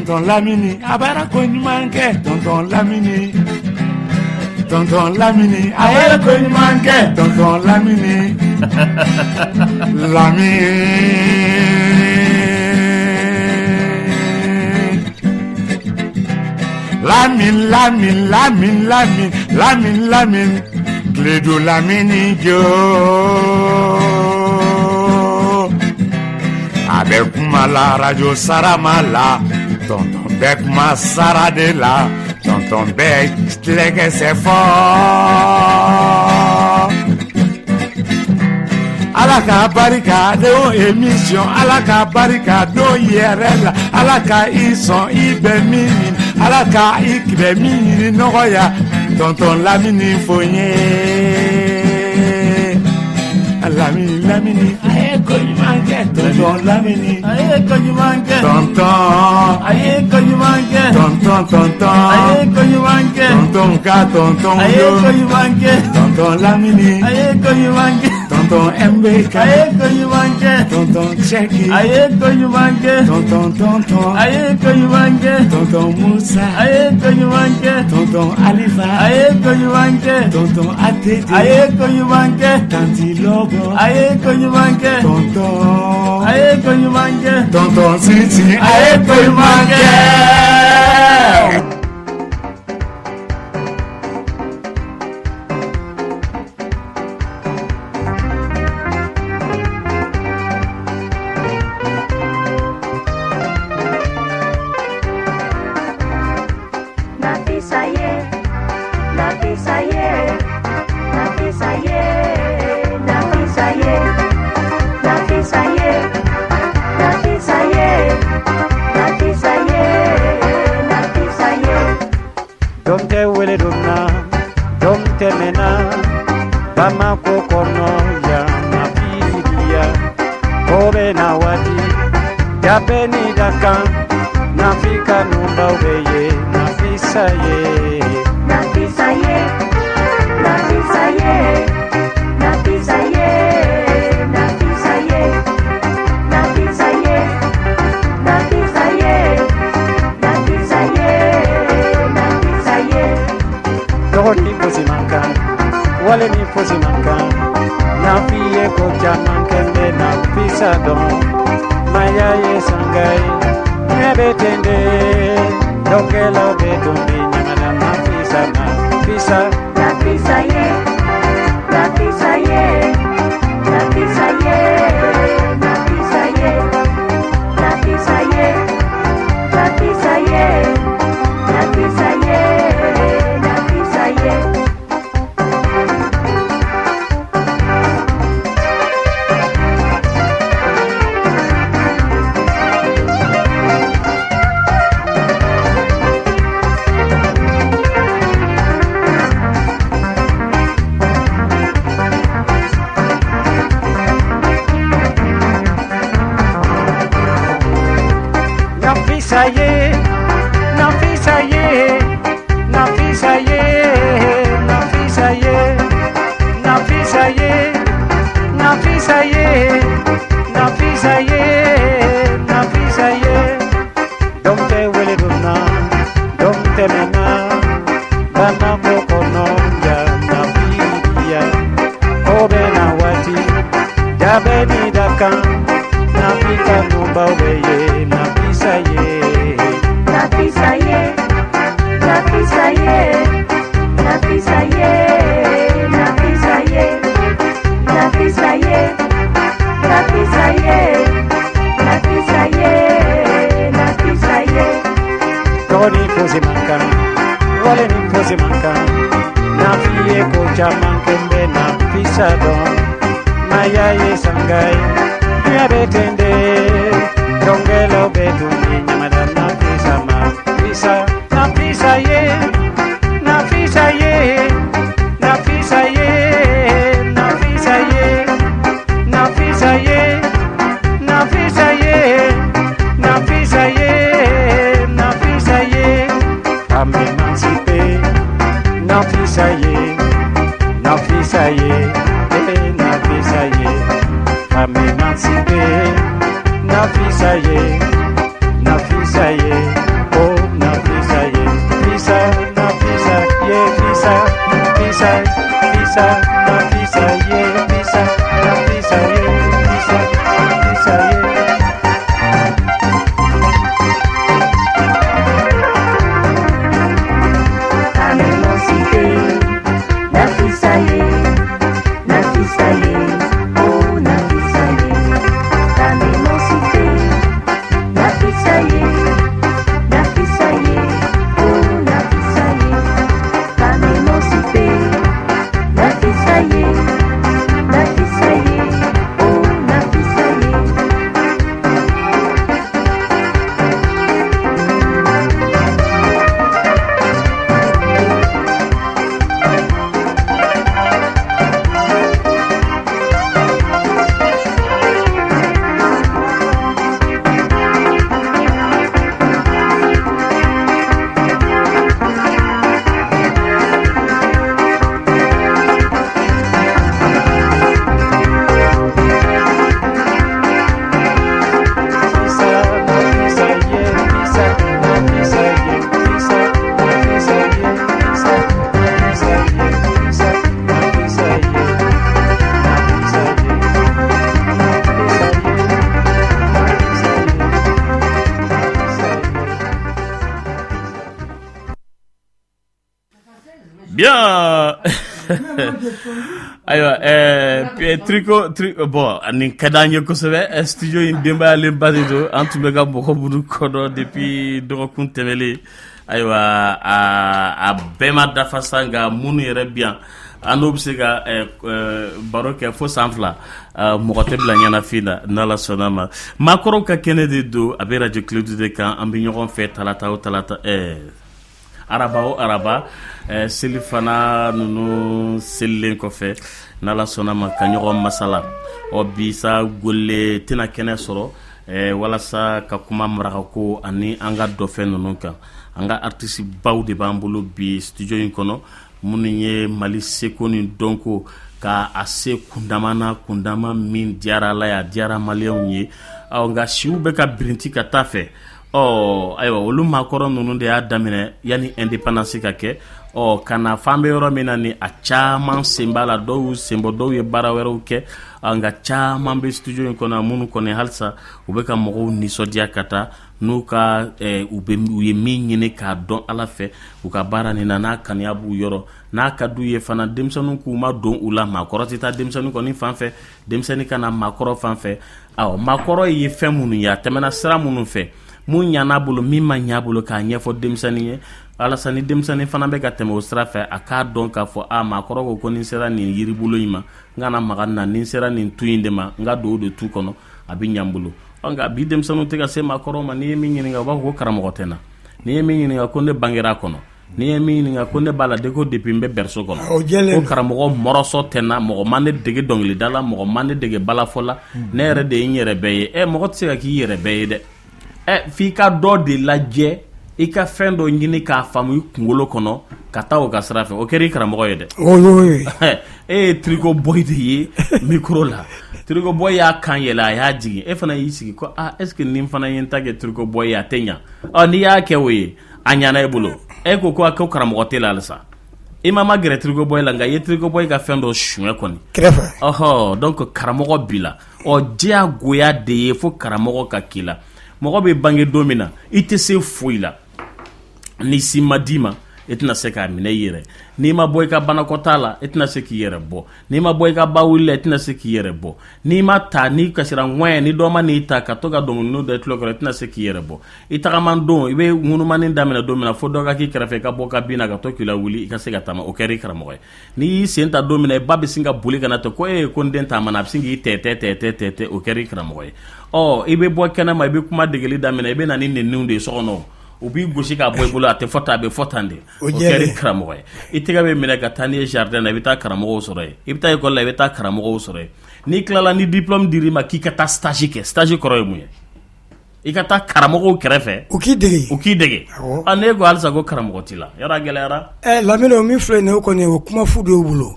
tonton Lamini abara ko ɲuman kɛ tonton Lamini tonton Lamini abara ko ɲuman kɛ tonton Lamini Lamini Lamine Clédou Lamini jo avec moi la radio Saramala tonton Bec ma Sara de la tonton Bec légué c'est fort alaka barikade o émission alaka barikade o IRL alaka ison ibe mini alaka ikbe mini noya tonton Lamini fonye Lamini aye ko yumanke tonton Lamini aye ko yumanke tonton aye ko yumanke tonton aye ko yumanke tonton ka tonton aye ko yumanke tonton Lamini aye ko yumanke tonton MBK aye ko yumanke tonton Cheki aye ko yumanke tonton aye ko yumanke tonton Musa aye ko yumanke tonton Alifa aye ko yumanke tonton Atete aye ko yumanke tanti Logo aye ko yumanke tonton aye ko yumanke tonton Siti aye ko yumanke Bien. Ayiwa tricot bon ani kadanye kosɛbɛ studio in denbayalen ba de don an tun bɛ ka mɔgɔ minnu kɔnɔ depuis dɔgɔkun tɛmɛlen ayiwa a bɛɛ ma dafa sa nka minnu yɛrɛ bi yan an n'o bɛ se ka baro kɛ fo san 2 mɔgɔ tɛ bila ɲɛnafin na n'Ala sɔnna ma maakɔrɔw ka kɛnɛ de don a bɛ radio Clé de kan an bɛ ɲɔgɔn fɛ talata o talata araba o araba selifana ninnu selilen kɔfɛ n'Ala sɔnna ma ka ɲɔgɔn masala bi sa gole tɛna kɛnɛ sɔrɔ walasa ka kuma marakako ani an ka dɔfɛ ninnu kan an ka artiste baw de b'an bolo bi studio in kɔnɔ minnu ye Mali seko ni dɔnko ka a se kundama min diyara Ala ye a diyara maliyɛnw ye nka siw bɛ ka birinti ka taa fɛ ayiwa olu maakɔrɔ ninnu de y'a daminɛ yanni indépendance ka kɛ ka na fan bɛ yɔrɔ min na ni a caman sen b'a la dɔw senbɔ dɔw ye baara wɛrɛw kɛ nka caman bɛ studio in kɔnɔ minnu kɔni halisa u bɛ ka mɔgɔw nisɔndiya ka taa n'u ka u ye min ɲini k'a dɔn Ala fɛ u ka baara nin na n'a kanuya b'u yɔrɔ n'a ka d'u ye fana denmisɛnninw k'u ma don u la maakɔrɔ tɛ taa denmisɛnnin kɔni fan fɛ denmisɛnnin ka na maakɔrɔ fan fɛ maakɔrɔ ye fɛn minnu ye a tɛmɛna sira minnu fɛ mun ɲana bolo min ma ɲa bolo k'a ɲɛfɔ denmisɛnnin ye alasa ni denmisɛnnin fana bɛ ka tɛmɛ o sira fɛ a k'a dɔn k'a fɔ maakɔrɔ ko ni sera nin yiribolo in ma n kana maga na ni sera nin tu in de ma n ka don o de tu kɔnɔ a bɛ ɲa n bolo nka bi denmisɛnninw tɛ ka se maakɔrɔ ma n'i ye min ɲininka u b'a fɔ ko karamɔgɔ tɛ na n'i ye min ɲininka ko ne bangera a kɔnɔ n'i ye min ɲininka ko ne b'a la ko depuis n bɛ berceau kɔnɔ ko karamɔgɔ mɔrɔsɔ tɛ na mɔgɔ ma ne dege dɔnkilida la mɔgɔ ma ne dege balafɔ la ne yɛrɛ de ye n yɛrɛ bɛɛ ye mɔgɔ tɛ se ka k'i yɛrɛ bɛɛ ye dɛ f'i ka dɔ de lajɛ i ka fɛn dɔ ɲini k'a faamu i kunkolo kɔnɔ ka taa o ka sira fɛ o kɛra i karamɔgɔ ye dɛ ye tricot boy de ye micro la tricot boy y'a kan yɛlɛ a y'a jigin e fana y'i sigi ko est ce que nin fana ye n ta kɛ tricot boy ye a tɛ ɲa n'i y'a kɛ o ye a ɲana e bolo e ko karamɔgɔ tɛ la halisa i ma gɛrɛ tricot boy la nka i ye tricot boy ka fɛn dɔ suɲɛ kɔni kɛrɛfɛ donc karamɔgɔ b'i la diyagoya de ye fo karamɔgɔ ka k'i la mɔgɔ bɛ bange don min na i tɛ se foyi la ni si ma d'i ma i tɛna se k'a minɛ i yɛrɛ n'i ma bɔ i ka banakɔtaa la i tɛna se k'i yɛrɛ bɔ n'i ma bɔ i ka ba wuli la i tɛna se k'i yɛrɛ bɔ n'i ma ta n'i kasira ŋɔɲɛ ni dɔ ma n'i ta ka to ka dɔnkiliniw da i tulo kɔrɔ i tɛna se k'i yɛrɛ bɔ i tagaman don i bɛ ŋunumani daminɛ don min na fo dɔ ka k'i kɛrɛfɛ i ka bɔ ka bin na ka to k'i la wuli i ka se ka taama o kɛra i karamɔgɔ ye n'i y'i sen ta don min na i ba bɛ sin ka boli ka na to ko ko n den taama na a bɛ sin k'i tɛtɛ o kɛra i karamɔgɔ ye i bɛ bɔ kɛnɛ ma i bɛ kuma degeli daminɛ i bɛ na ni nɛniw de ye so kɔnɔ u b'i gosi k'a bɔ i bolo a tɛ fɔ tan a bɛ fɔ tan de o kɛra i karamɔgɔ ye i tɛgɛ bɛ minɛ ka taa n'i ye jardin na i bɛ taa karamɔgɔw sɔrɔ yen i bɛ taa école la i bɛ taa karamɔgɔw sɔrɔ yen n'i tilala ni diplôme dir'i ma k'i ka taa stage kɛ stage kɔrɔ ye mun ye i ka taa karamɔgɔw kɛrɛfɛ u k'i dege ne ko halisa ko karamɔgɔ t'i la yɔrɔ a gɛlɛyara Lamini o min filɛ nin ye o kɔni o kuma fu de y'u bolo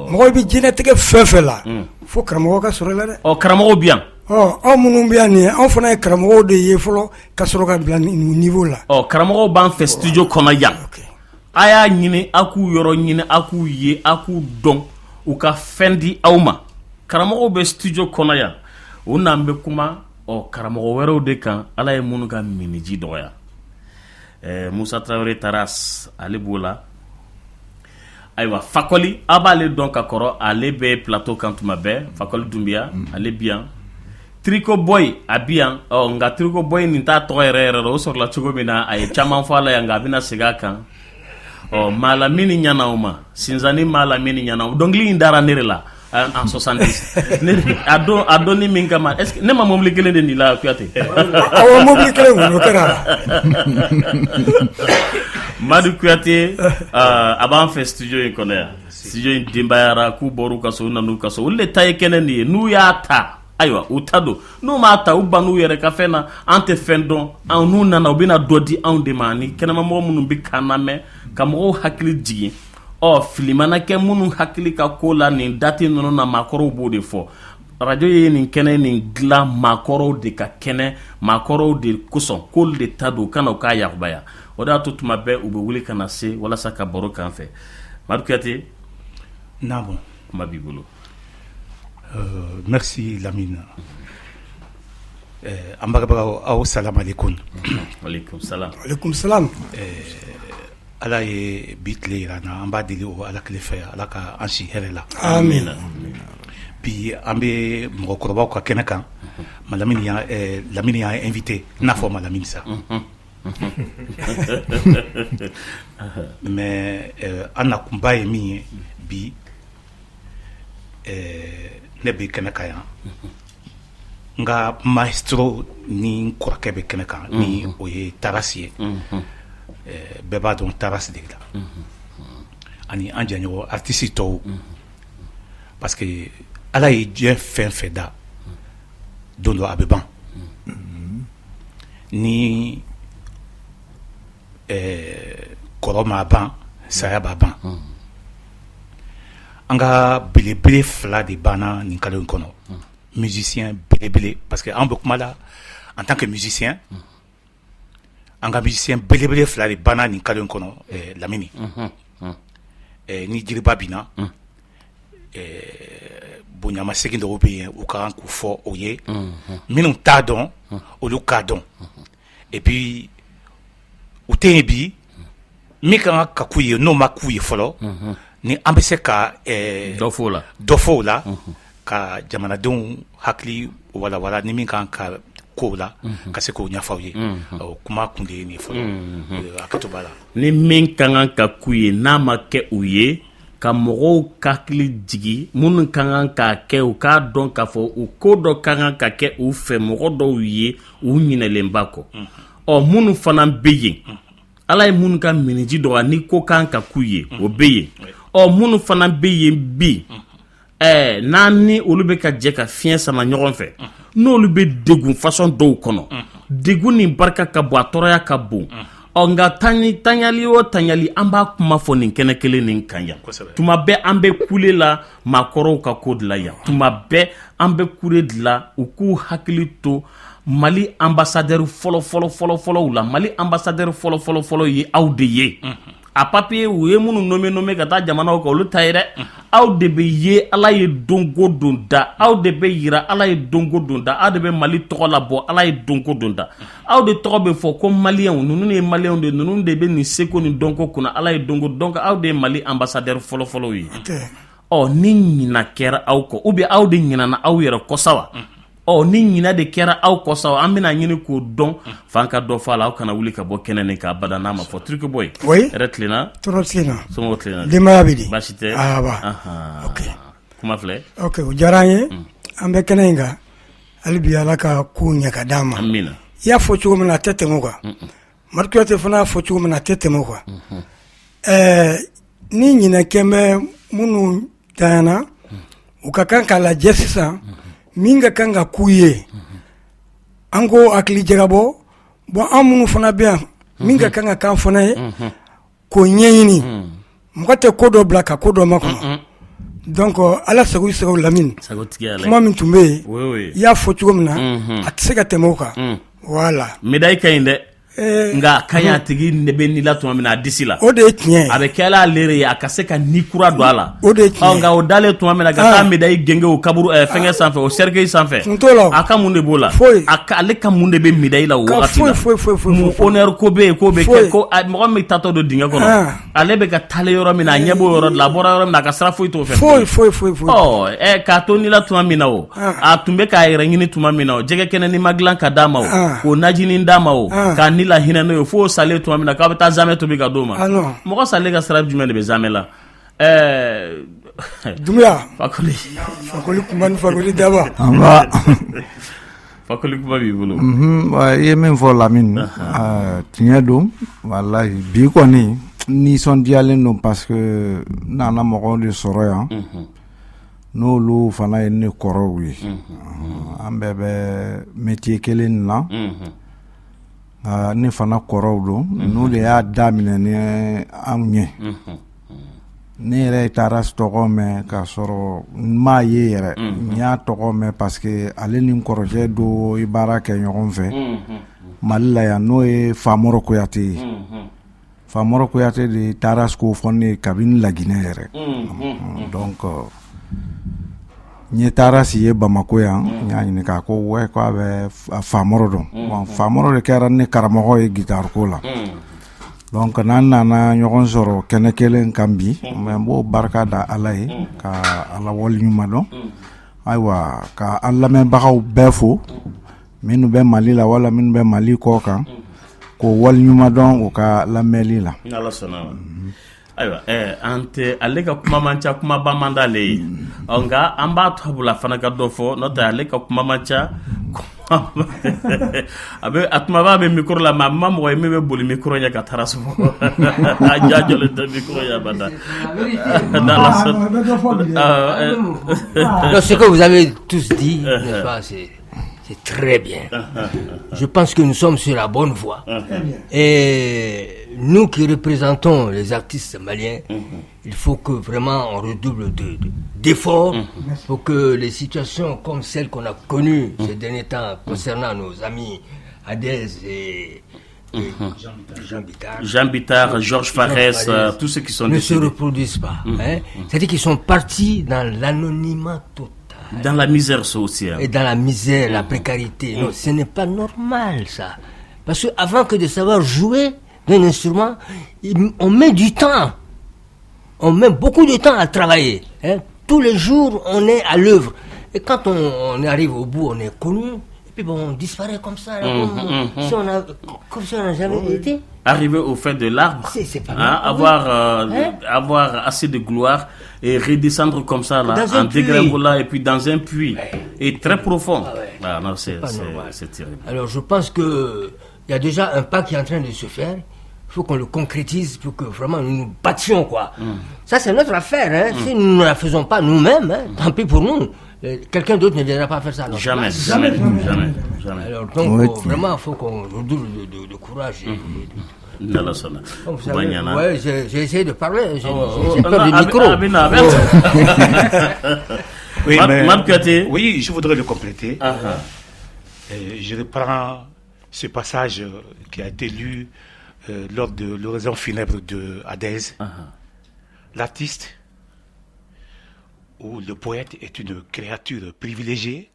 mɔgɔ bɛ diɲɛlatigɛ fɛn fɛn la fo karamɔgɔ ka sɔrɔ la dɛ karamɔgɔw bi yan anw minnu bɛ yan nin ye anw fana ye karamɔgɔw de ye fɔlɔ ka sɔrɔ ka bila nin niveau la karamɔgɔw b'an fɛ studio kɔnɔ yan a y'a ɲini a k'u yɔrɔ ɲini a k'u ye a k'u dɔn u ka fɛn di aw ma karamɔgɔw bɛ studio kɔnɔ yan o n'an bɛ kuma karamɔgɔ wɛrɛw de kan Ala ye minnu ka miniji dɔgɔya Musa Traoré Taras ale b'o la ayiwa Fakoli a b'ale dɔn ka kɔrɔ ale bɛ plateau kan tuma bɛɛ Fakoli Dunbiya ale bi yan Tricot Boy a bi yan nka Tricot Boy nin t'a tɔgɔ yɛrɛ o sɔrɔla cogo min na a ye caman fɔ a la yan nka a bɛna segin a kan maala min ɲana o ma Sinzani maala min ɲana o dɔnkili in dara ne de la en 70 a don ni min kama est-ce que ne ma mobili kelen de nin la Kuyate mobili kelen o kɛra Madu Kuyate a b'an fɛ studio in kɔnɔ yan studio in denbayara k'u bɔr'u ka so u nan'u ka so olu de ta ye kɛnɛ nin ye n'u y'a ta ayiwa u ta don n'u m'a ta u ban'u yɛrɛ ka fɛn na an tɛ fɛn dɔn n'u nana u bɛna dɔ di anw de ma ni kɛnɛmamɔgɔ minnu bɛ kan lamɛn ka mɔgɔw hakili jigin fili mana kɛ minnu hakili ka ko la nin dati ninnu na maakɔrɔw b'o de fɔ radio ye nin kɛnɛ nin dilan maakɔrɔw de ka kɛnɛ maakɔrɔw de kosɔn k'olu de ta don u kana u k'a yakubaya o de y'a to tuma bɛɛ u bɛ wuli ka na se walasa ka baro k'an fɛ Madu Kuyate naam kuma b'i bolo merci Lamine an bagabagaw aw salam alaikum alaikum salam ala ye bi tile yira na an b'a deli o ala kile fɛ ala ka an si hɛrɛ la amin bi an bɛ mɔgɔkɔrɔbaw ka kɛnɛ kan Lamini y'a invité n'a fɔ Lamini sa mais an nakunba ye min ye bi ne bɛ kɛnɛ kan yan n ka maestro ni kɔrɔkɛ bɛ kɛnɛ kan ni o ye Tarasi ye bɛɛ b'a dɔn Tarasi de la ani an jɛɲɔgɔn artiste tɔw parce que ala ye diɲɛ fɛn fɛn da don dɔ a bɛ ban ni kɔrɔ m'a ban saya b'a ban an ka belebele fila de banna nin kalo in kɔnɔ musicien belebele parce que an bɛ kuma la en tant que musicien an ka musicien belebele fila de banna nin kalo in kɔnɔ Lamini ni jiriba binna bonyamasegin dɔw bɛ yen u ka kan k'u fɔ o ye minnu t'a dɔn olu k'a dɔn et puis u tɛ yen bi min kan ka k'u ye n'o ma k'u ye fɔlɔ ni an bɛ se ka dɔ fɔ o la ka jamanadenw hakili walawala ni min kan ka ko la ka se k'o ɲɛfɔ aw ye kuma kun de ye nin fɔlɔ a kɛto b'a la ni min kan ka k'u ye n'a ma kɛ u ye ka mɔgɔw hakili jigi minnu ka kan k'a kɛ u k'a dɔn k'a fɔ u ko dɔ ka kan ka kɛ u fɛ mɔgɔ dɔw ye u ɲinɛlenba kɔ minnu fana bɛ yen ala ye minnu ka miniji dɔ ni ko kan ka k'u ye o bɛ yen minnu fana bɛ yen bi n'an ni olu bɛ ka jɛ ka fiɲɛ sama ɲɔgɔn fɛ n'olu bɛ degun façon dɔw kɔnɔ degun ni barika ka bon a tɔɔrɔya ka bon nka taɲali o taɲali an b'a kuma fɔ nin kɛnɛ kelen nin kan yan tuma bɛɛ an bɛ kule la maakɔrɔw ka ko de la yan tuma bɛɛ an bɛ kule de la u k'u hakili to Mali ambassadeur fɔlɔ la Mali ambassadeur fɔlɔ ye aw de ye a papier u ye minnu nommé ka taa jamanaw kan olu ta ye dɛ aw de bɛ ye ala ye donko don da aw de bɛ yira ala ye donko don da aw de bɛ Mali tɔgɔ labɔ ala ye donko don da aw de tɔgɔ bɛ fɔ ko maliyɛnw ninnu ye maliyɛnw de ninnu de bɛ nin seko ni dɔnko kunna ala ye donko donc aw de ye Mali ambassadeur fɔlɔ ye ni ɲina kɛra aw kɔ ou bien aw de ɲinana aw yɛrɛ kɔsa wa ni ɲina de kɛra aw kɔsa an bɛna ɲini k'o dɔn f'an ka dɔ fɔ a la aw kana wuli ka bɔ kɛnɛ nin k'a bada n'a ma fɔ Turki boy yɛrɛ tilenna tɔrɔ tilenna somɔgɔw tilenna denbaya bɛ di baasi tɛ ok kuma filɛ ok o diyara an ye an bɛ kɛnɛ in kan hali bi ala ka ko ɲɛ ka d'an ma amina i y'a fɔ cogo min na a tɛ tɛmɛ o kan Mari Kuyate fana y'a fɔ cogo min na a tɛ tɛmɛ o kan ni ɲinɛkɛ bɛ minnu tanyana u ka kan k'a lajɛ sisan min ka kan ka k'u ye an ko hakili jagabɔ bon an minnu fana bɛ yan min ka kan ka kan fana ye k'o ɲɛɲini mɔgɔ tɛ ko dɔ bila ka ko dɔ makɔnɔ donc ala sago i sago Lamini kuma min tun bɛ yen i y'a fɔ cogo min na a tɛ se ka tɛmɛ o kan voilà médaille ka ɲi dɛ nka kaɲa tigi ne bɛ nila tuma min na a disi la o de ye tiɲɛ a bɛ kɛ ala lere ye a ka se ka ni kura don a la o de ye tiɲɛ nka o dalen tuma min na ka taa médaille genge o kaburu fɛngɛ sanfɛ o cercueil sanfɛ a ka mun de b'o la ale ka mun de bɛ médaille la o wagati la mun honneur ko bɛ yen k'o bɛ kɛ ko mɔgɔ min tatɔ don dingɛ kɔnɔ ale bɛ ka taale yɔrɔ min na a ɲɛ b'o yɔrɔ de la a bɔra yɔrɔ min na a ka sira foyi t'o fɛ foyi k'a to nila tuma min na o a tun bɛ k'a yɛrɛ ɲini tuma min na o jɛgɛ kɛnɛ ni ma dilan ka d'a ma o k'o najini d'a ma o k'a ni la hinɛ n'o ye fo sale tuma min na k'a bɛ taa zamɛ tobi ka d'o ma mɔgɔ sale ka sira jumɛn de bɛ zamɛ la Dumbuya Fakoli kuma ni Fakoli Daba Fakoli kuma b'i bolo i ye min fɔ Lamini tiɲɛ don walahi bi kɔni nisɔndiyalen don parce que nana mɔgɔw de sɔrɔ yan n'olu fana ye ne kɔrɔw ye an bɛɛ bɛ métier kelen na ne fana kɔrɔw don n'u de y'a daminɛ ni anw ɲɛ ne yɛrɛ taara tɔgɔ mɛn k'a sɔrɔ n m'a ye yɛrɛ n y'a tɔgɔ mɛn parce que ale ni kɔrɔkɛ do i baara kɛ ɲɔgɔn fɛ Mali la yan n'o ye Famɔrɔ Kuyate ye Famɔrɔ Kuyate de taara ko fɔ ne kabini Laginɛ yɛrɛ donc n ye Tarasi ye Bamako yan n y'a ɲininka ko ouais ko a bɛ Famɔrɔ dɔn bon Famɔrɔ de kɛra ne karamɔgɔ ye guitare ko la Donc n'an nana ɲɔgɔn sɔrɔ kɛnɛ kelen kan bi mais n b'o barika da Ala ye ka Ala waleɲuman dɔn ayiwa ka an lamɛnbagaw bɛɛ fo minnu bɛ Mali la wala minnu bɛ Mali kɔ kan k'o waleɲuman dɔn u ka lamɛnli la. Ala sɔnna ma. Ayiwa an tɛ ale ka kuma man ca kumaba man d'ale ye nka an b'a to a bolo a fana ka dɔ fɔ n'o tɛ ale ka kuma man ca a kumaba bɛ micro la mais a ma mɔgɔ ye min bɛ boli micro ɲɛ ka taara sɔgɔ a jajɔlen tɛ micro ɲɛ abada. Ce que vous avez tous dit, n'est-ce pas, c'est très bien. Je pense que nous sommes sur la bonne voie. Et nous qui représentons les artistes maliens, il faut que vraiment on redouble d'efforts pour que les situations comme celles qu'on a connues ces derniers temps concernant nos amis Adez et Jean Bittar, Georges Fares, tous ceux qui sont décédés ne se reproduisent pas. C'est-à-dire qu'ils sont partis dans l'anonymat total. Dans la misère sociale. Et dans la misère, la précarité. Non, ce n'est pas normal, ça. Parce qu'avant que de savoir jouer d'un instrument, on met du temps. On met beaucoup de temps à travailler. Tous les jours, on est à l'œuvre. Et quand on arrive au bout, on est connu. Et puis bon, on disparaît comme ça. Là, comme si on n'a jamais été. Arriver au fait de l'arbre, c'est pas avoir assez de gloire et redescendre comme ça là, en dégringolant et puis dans un puits et très profond. Non, c'est terrible. Alors je pense que il y a déjà un pas qui est en train de se faire. Il faut qu'on le concrétise pour que vraiment nous nous battions quoi. Ça c'est notre affaire. Si nous ne la faisons pas nous-mêmes, tant pis pour nous. Quelqu'un d'autre ne viendra pas faire ça. Jamais. Alors donc vraiment il faut qu'on redouble de courage. Ouais, j'ai essayé de parler, j'ai peur du micro. Oui, je voudrais le compléter. Je reprends ce passage qui a été lu lors de l'oraison funèbre de Adez. L'artiste ou le poète est une créature privilégiée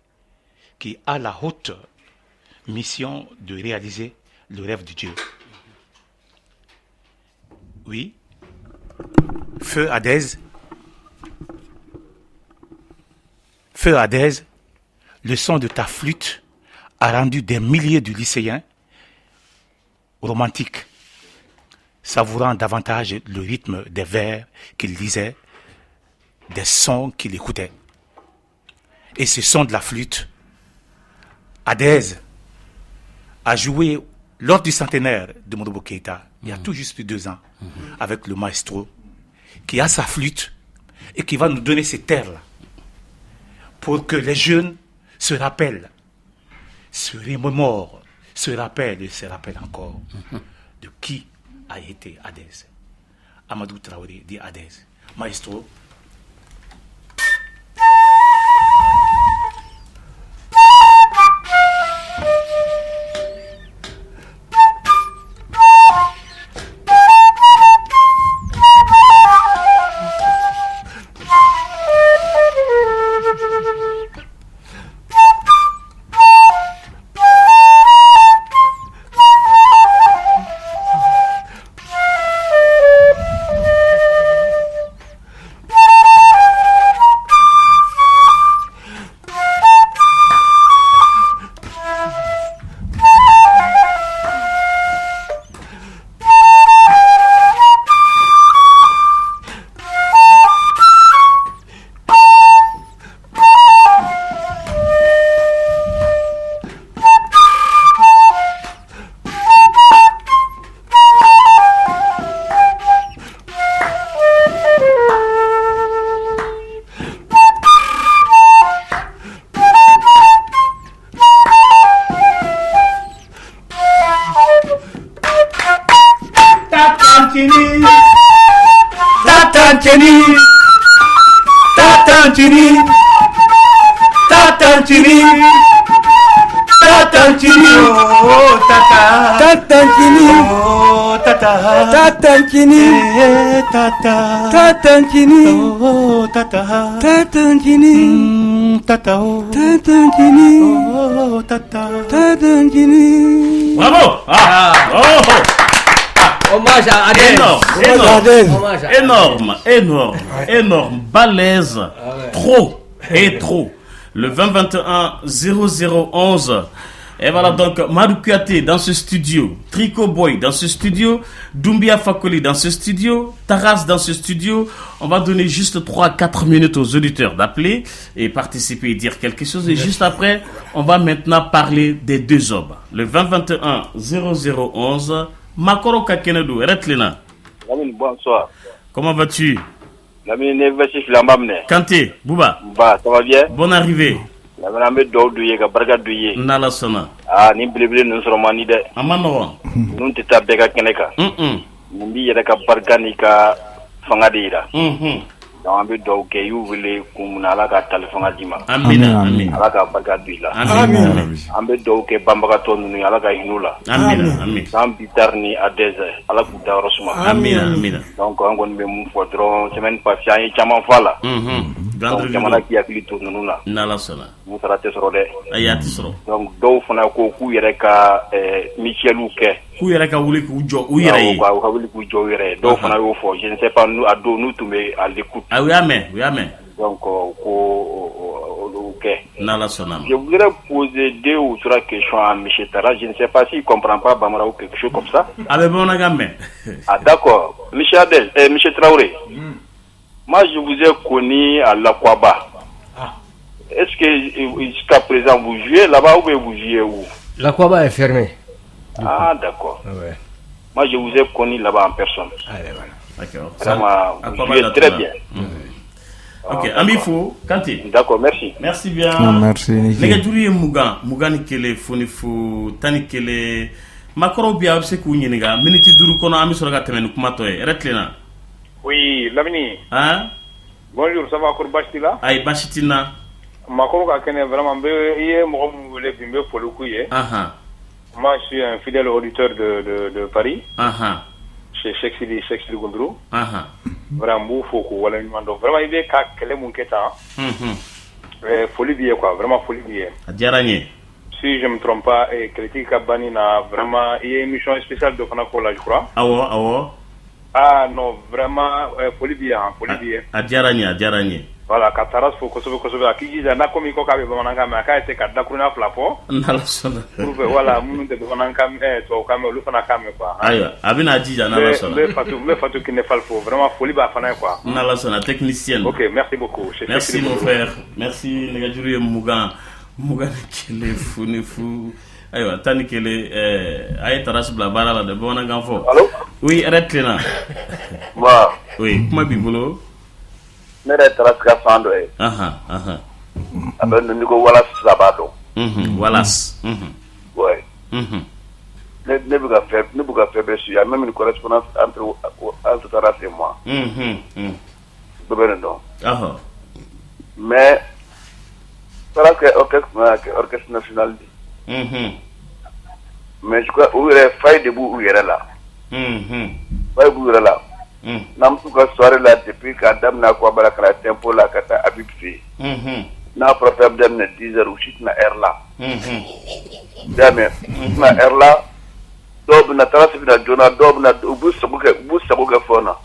qui a la haute mission de réaliser le rêve de Dieu. Oui, Feu Adez, le son de ta flûte a rendu des milliers de lycéens romantiques, savourant davantage le rythme des vers qu'ils lisaient, des sons qu'ils écoutaient. Et ce son de la flûte, Adez a joué lors du centenaire de Modibo Keïta, il y a tout juste plus 2 ans, avec le maestro, qui a sa flûte et qui va nous donner ces terres-là, pour que les jeunes se rappellent, se remémorent, se rappellent et se rappellent encore de qui a été Adez. Amadou Traoré dit Adez. Maestro. Bravo! Hommage à Adèle. Énorme, balèze, trop. Le 2021-0011. Et voilà donc Madou Kouyaté dans ce studio, Trico Boy dans ce studio, Doumbia Fakoli dans ce studio, Taras dans ce studio. On va donner juste 3-4 minutes aux auditeurs d'appeler et participer et dire quelque chose. Et juste après, on va maintenant parler des deux hommes. Le 2021-0011, Makoro Kakenedou, Retlina. Bonsoir. Comment vas-tu? Kanté, Bouba. Bah, ça va bien? Bonne arrivée. Nala Sona. Ah, ni blibli nous sommes ni de. Amano. Nous te tabeka keneka. Nimbi yaka barganika fangadira. Donc ambe do ke yu vile kumuna ka telefona dima. Amina. Ala ka bargaduila. Amina. Ambe do ke bambaka tonu ala ka hinula. Amina. Sam bitarni adeze ala ku dawrosuma. Amina. Donc on gon be mu fodron semaine passée ay chama fala. Donc jamana ki akli tonu nuna. Nala Sona. Mu tarate soro de. Ayati soro. Donc do fana ko ku yere ka Michelu ke. Ku yere ka wuli ku jo u yere yi. Ka wuli ku jo yere. Do fana yo fo, je ne sais pas nous ado nous tomber à l'écoute. Ah oui amen. Donc OK. Nala Sona. Je voudrais poser deux ou trois questions à M. Tara. Je ne sais pas s'il comprend pas Bamara ou quelque chose comme ça. Ah ben bon gamin. Ah d'accord. M. Adel, M. Traoré. Moi je vous ai connu à l'Aquaba. Est-ce que jusqu'à présent vous jouez là-bas ou vous jouez où? L'Aquaba est fermé. Ah d'accord. Ouais. Moi je vous ai connu là-bas en personne. Allez, voilà. D'accord. Vraiment, vous jouez très bien. Ok, Amifo, Kanté. D'accord, merci. Merci bien. Merci. Nega juri Mugani kele fonifu tani kele makoro bia se ku nyiniga miniti duru kono ami soroga temenu kumato e retlena. Oui, Lamini. Hein? Bonjour, ça va encore Bastila? Ay Bashitina. Makoro ka kene vraiment be mo le bimbe pour le coup. Moi je suis un fidèle auditeur de Paris. Chez Cheikh Gondrou. Vraiment faut wala ñu mando vraiment il est ka kele mun keta. Folie bien quoi, vraiment folie bien. Adjaranye. Si je me trompe pas et critique Kabani na vraiment il y a une émission spéciale de Fanako là je crois. Awo. Ah non, vraiment folie bien. Adjaranye. Voilà, Kataras faut que ça qui dit na komi ko ka be bananga ma ka ete ka dakruna flapo. Nala Sona. Voilà, mun de bananga to ka me lu fana ka me quoi. Ayo, abina adija Nala Sona. Me fatu qui ne fal faut vraiment folie ba fana quoi. Nala Sona technicienne. OK, merci beaucoup. Merci mon frère. Merci les gars Mugan kele funifu. Ayo, tani kele ay taras bla barala de bananga fo. Allô? Oui, arrête-le. Bah. Oui, comment bibolo? Nere traska fando e. Aben niko Wallace Sabado. Wallace. Ouais. Ne buga faire sur, il y a même une correspondance entre Taras et moi. Non. Mais Taras est orchestre national. Mais je crois où il est faille debout où il est là. Faille où il est là. Nam suka soirée là depuis qu'Adam n'a quoi bala kala tempo là kata habitué. Na problème dem na 10h ou chit na air là. Jamais. Na air là. Dob na trace na jona dob na bu sabuga fona.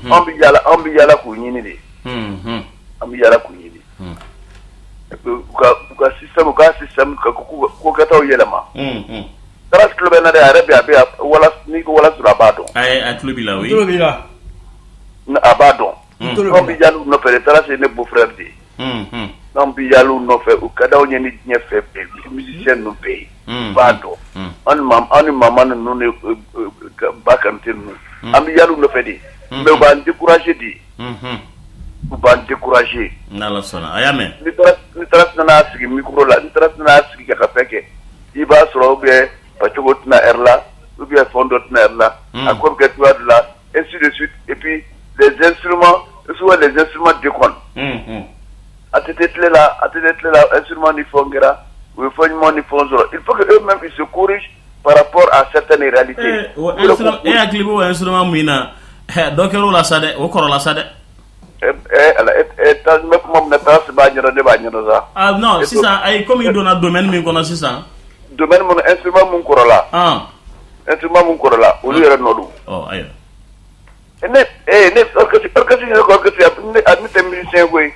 Ambi yala ku nyini de. Ambi yala ku nyini. Ka système ka ku ka taw yelama. Trace club na de Arabia be wala ni ko wala surabado. Ay club là oui. Abadon. Non bijalou no fait Taras c'est ne beau frère de. Non bijalou no fait ou kada o nyeni nye fait musicien no pays. Bado. On maman no ne bakante no. Am bijalou no fait de. Mais on va décourager di. On va décourager. Nala Sona. Ayame. Ni Taras na sigi micro là, ni Taras na sigi ka feke. Iba soro be pachogot na erla, ou bien fondot na erla, accord que tu as de là, ainsi de suite et puis les instruments, soit les instruments déconnent. À tête là, instruments ni fongera, ou fongement ni fonzora. Il faut que eux-mêmes ils se corrigent par rapport à certaines réalités. Et à Klibo, instrument mina, donc la sade, au corps la sade. Ah non, c'est ça, comme il donne un domaine, mais qu'on a c'est ça. Domaine mon instrument mon corps là. Instrument mon corps là, au lieu de nous. oh ayo ne orchestre ne te musicien koy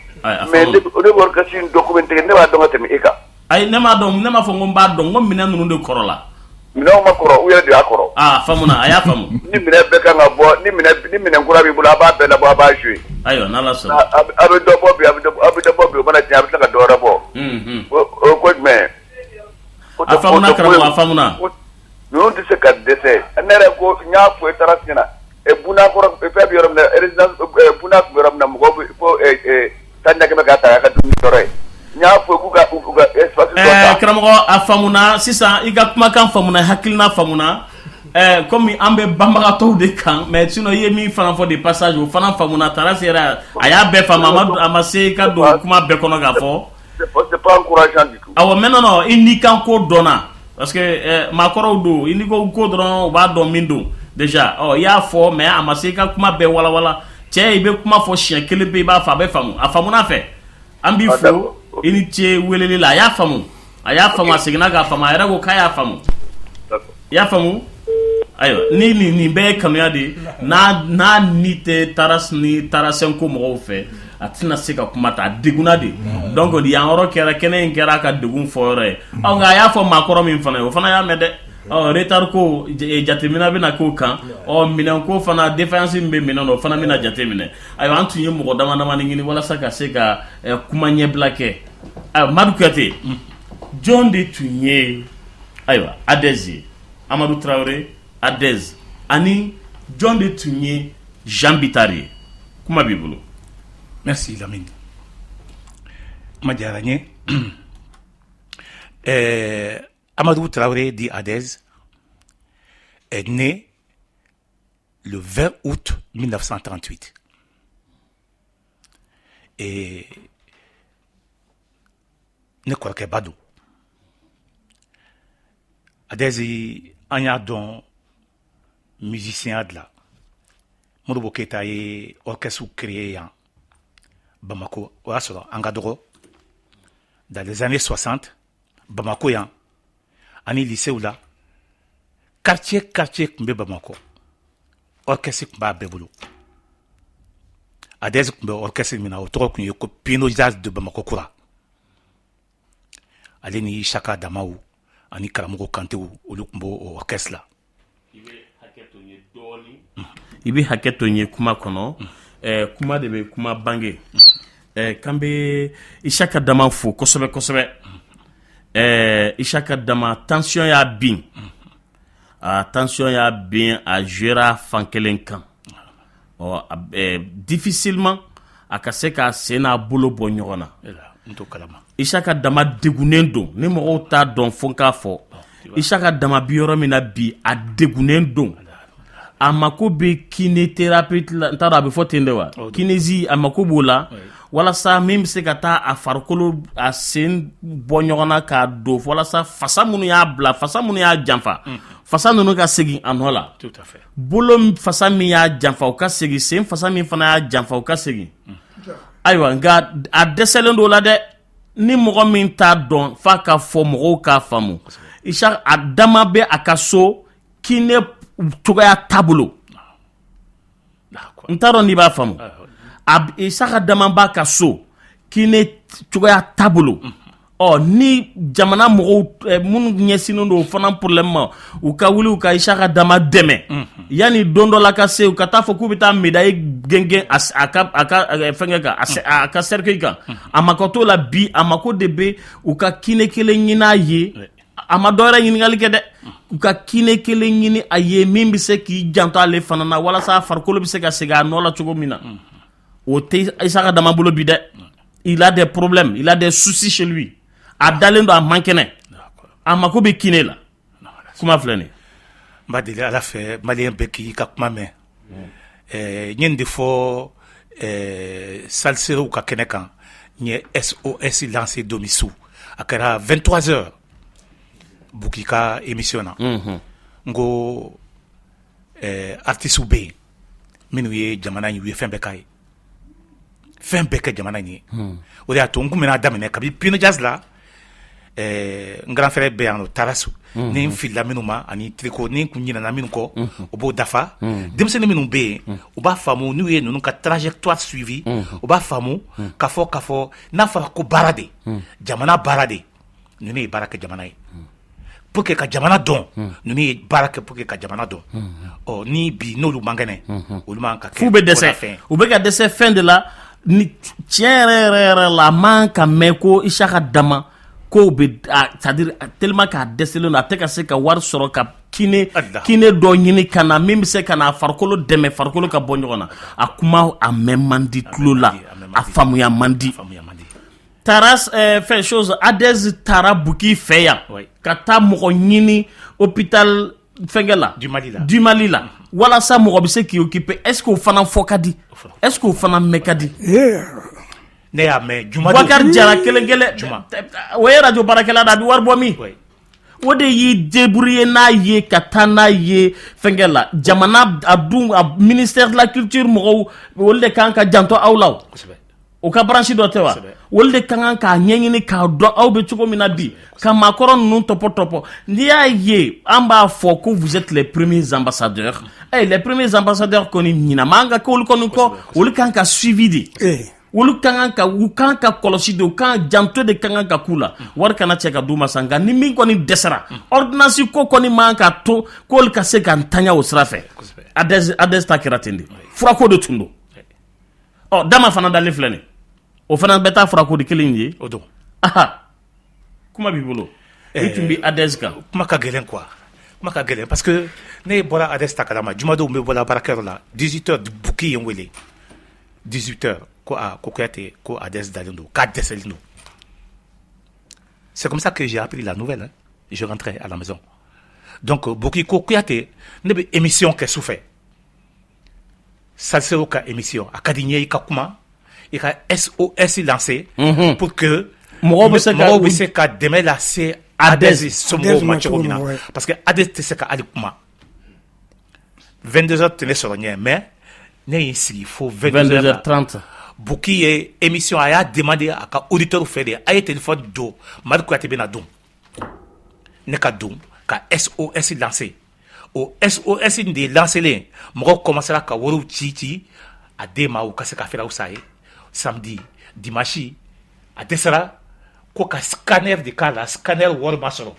mais ne orchestre documenté ne ba donga temi eka ay ne ma fo ngom ba don ngom mina nunu de korola mina ma koro u yele de akoro famuna aya famu ni mina be ka ngabo ni mina ngura bi bula ba be la ba jouer ayo na la so abe do bo bi mana ti abe ka do ra bo o ko me afamuna nous de ce cas d'essai nere ko nya fo tarasina e buna ko e pe yorom na résidence buna ko yorom na mo ko tanya ke ga ta ka dum tore nya fo ku ga espace do kramo afamuna sisa iga kuma kan famuna hakilna famuna comme ambe bambara to de kan mais sinon yemi fana fo de passage o fana famuna tarasera aya be fama amase ka do kuma be kono ga fo c'est pas encourageant du tout awa non ini kan ko dona parce que makoro do ini ko dron ba do mindo déjà ya fo mais amase ka kuma be wala che ibe kuma fo chien kele be ba fa be famu afamuna fe ambi fo ini che welele la ya famu aya famu asigna ga famu era go kaya famu ya famu ayo ni be kanu ya de na ni te taras ni tarasen ko mo fe atina sika kuma ta diguna de donc di yanro kera kenen kera ka digun fore nga ya fo makoro min fana o fana ya mede retard ko jatemina bina ko kan minan ko fana défense mbe minan o fana mina jatemina ayo antu ye mo dama dama ngini wala saka seka kuma nye blake Amadou Kouyaté John de Tunye ayo Adezi Amadou Traoré Adez ani John de Tunye Jean Bitari kuma bibulu. Merci Lamine. Madiaranye. Amadou Traoré dit Adez est né le 20 août 1938. Et ne crois que Badou. Adez anya don musicien de là. Modibo Keita est orchestre créé en Bamako, Angadoro, dans les années 60, Bamako yan, ani lycée ou là, quartier kumbe Bamako, orchestre kumba bebulu. Adez kumbe orchestre mina otoro kunye ko piano jazz de Bamako kura. Ale ni Chaka Damaou, ani Karamogo Kanté ou olukumbo orchestre là. Ibi haketonye kuma kono kuma de be kuma bange kambe Ishaka Dama fo kosobe Ishaka Dama tension ya bin tension ya bin a jura fankelen kan difficilement akase ka sena bolo bo nyona Ishaka Dama degunen don ne mo ta don fonka fo Ishaka Dama bioro mina bi a degunen don amako be kinésithérapeute la ntara be fotende wa kinési amako bola wala sa même se kata a farkolo a sen bonyona ka do wala sa fasa munu ya bla fasa munu ya jamfa fasa nunu ka segi anola Tout à fait. bolom fasa mi ya jamfa o ka segi sen fasa mi fana ya jamfa o ka segi aywa nga a deselen do la de ni mogo min ta don fa ka fo mogo ka famu isha adama be akaso kine tugaya tabulo ntaro ni ba famu isaka damamba ka so kine tugaya tabulo ni jamana mogo mun nyesino do fana problème ma u ka wuli u ka isaka dama deme yani dondo la ka se u ka ta fo ku bita médaille gengen aka fengeka aka cercle ka amakoto la bi amako debe u ka kine kele nyina ye amadora nyini ngalike de ka kine kele nyini aye mimbi se ki janto ale fanana wala sa farkolo bi se ka sega no la chogo mina o te isaka dama bolo bi de il a des problèmes il a des soucis chez lui a dalendo a mankene amako be kine la kuma flene Mbadele ala fe malien beki ka kuma me nyende fo salsero ka kenekan nye SOS lancé domisu akara 23h Bukika émissionna ngo artiste be minu ye jamana yi fembeka jamana ni o ya to ngumena damene kabi pino jazz la n grand frère bɛ yan nɔ Tarasu ni n filila minnu ma ani tricot ni n kun ɲinɛna minnu kɔ o b'o dafa denmisɛnnin minnu bɛ yen u b'a faamu n'u ye ninnu ka trajectoire suivi u b'a faamu k'a fɔ n'a fɔra ko baara de jamana baara de ninnu ye baara kɛ jamana ye pour que ka jamana dɔn ninnu ye baara kɛ pour que ka jamana dɔn ɔ ni bi n'olu man kɛnɛ olu man ka kɛ f'u bɛ dɛsɛ u bɛ ka dɛsɛ fɛn de la ni tiɲɛ yɛrɛ la a man ka mɛn ko Isaka Dama ko bɛ c'est-à-dire tellement k'a dɛsɛlen don a tɛ ka se ka wari sɔrɔ ka kine dɔ ɲini ka na min bɛ se ka na a farikolo dɛmɛ farikolo ka bɔ ɲɔgɔn na a kuma a mɛn man di tulo la a faamuya man di. Taras fɛn chose Adez taara Buki fɛ yan ka taa mɔgɔ ɲini hôpital fɛnkɛ la du Mali la walasa mɔgɔ bɛ se k'i occuper est-ce que o fana fɔ ka di est-ce que o fana mɛn ka di. ne y'a mɛn Juma Bakari Jara kelen o ye radio baarakɛla da a bɛ wari bɔ min o de y'i débrouiller n'a ye ka taa n'a ye fɛnkɛ la jamana a dun ministère de la culture mɔgɔw olu de kan ka janto aw la o ka branche dɔ tɛ wa olu de kan k'a ɲɛɲini k'a dɔn aw bɛ cogo min na bi ka maakɔrɔ ninnu tɔpɔ n'i y'a ye an b'a fɔ ko vous êtes les premiers ambassadeurs les premiers ambassadeurs kɔni ɲinama an ka kɛ olu kɔni kɔ olu kan ka suivi de olu kan ka kɔlɔsi de u kan janto de kan ka k'u la wari kana cɛ ka d'u ma sa nka ni min kɔni dɛsɛra ordonnance ko kɔni man ka to k'olu ka se ka ntanya o sira fɛ Adez ta kɛra ten de furako de tun don Dama fana dalen filɛ nin o fana bɛ taa furako de kelen ye o don kuma b'i bolo i tun bɛ Adez kan kuma ka gɛlɛn quoi kuma ka gɛlɛn parce que ne bɔra Adez ta kalama jumadenw bɛ bɔra baarakɛyɔrɔ la 18h Buki ye n wele 18h ko Kuyate ko Adez dalen don k'a dɛsɛlen don c'est comme ça que j'ai appris la nouvelle je rentrais à la maison donc Buki ko Kuyate ne bɛ émission kɛ su fɛ Salseo ka émission a ka di n ye i ka kuma i ka SOS lancé pour que mɔgɔw bɛ se ka dɛmɛ lase Adez somɔgɔw ma cogo min na parce que Adez tɛ se ka hali kuma 22h tɛ ne sɔrɔ ɲɛ mais ne y'i sigi fo 22h30 Buki ye émission a y'a demandé a ka auditeur fɛ de a ye téléphone don Madi Kuyate bɛna don ne ka don ka SOS lancé o SOS de lancelen mɔgɔw commencera ka wariw ci a den ma u ka se ka fɛɛrɛw sa ye samedi dimanche a dɛsɛra ko ka scanner de k'a la scanner wari ma sɔrɔ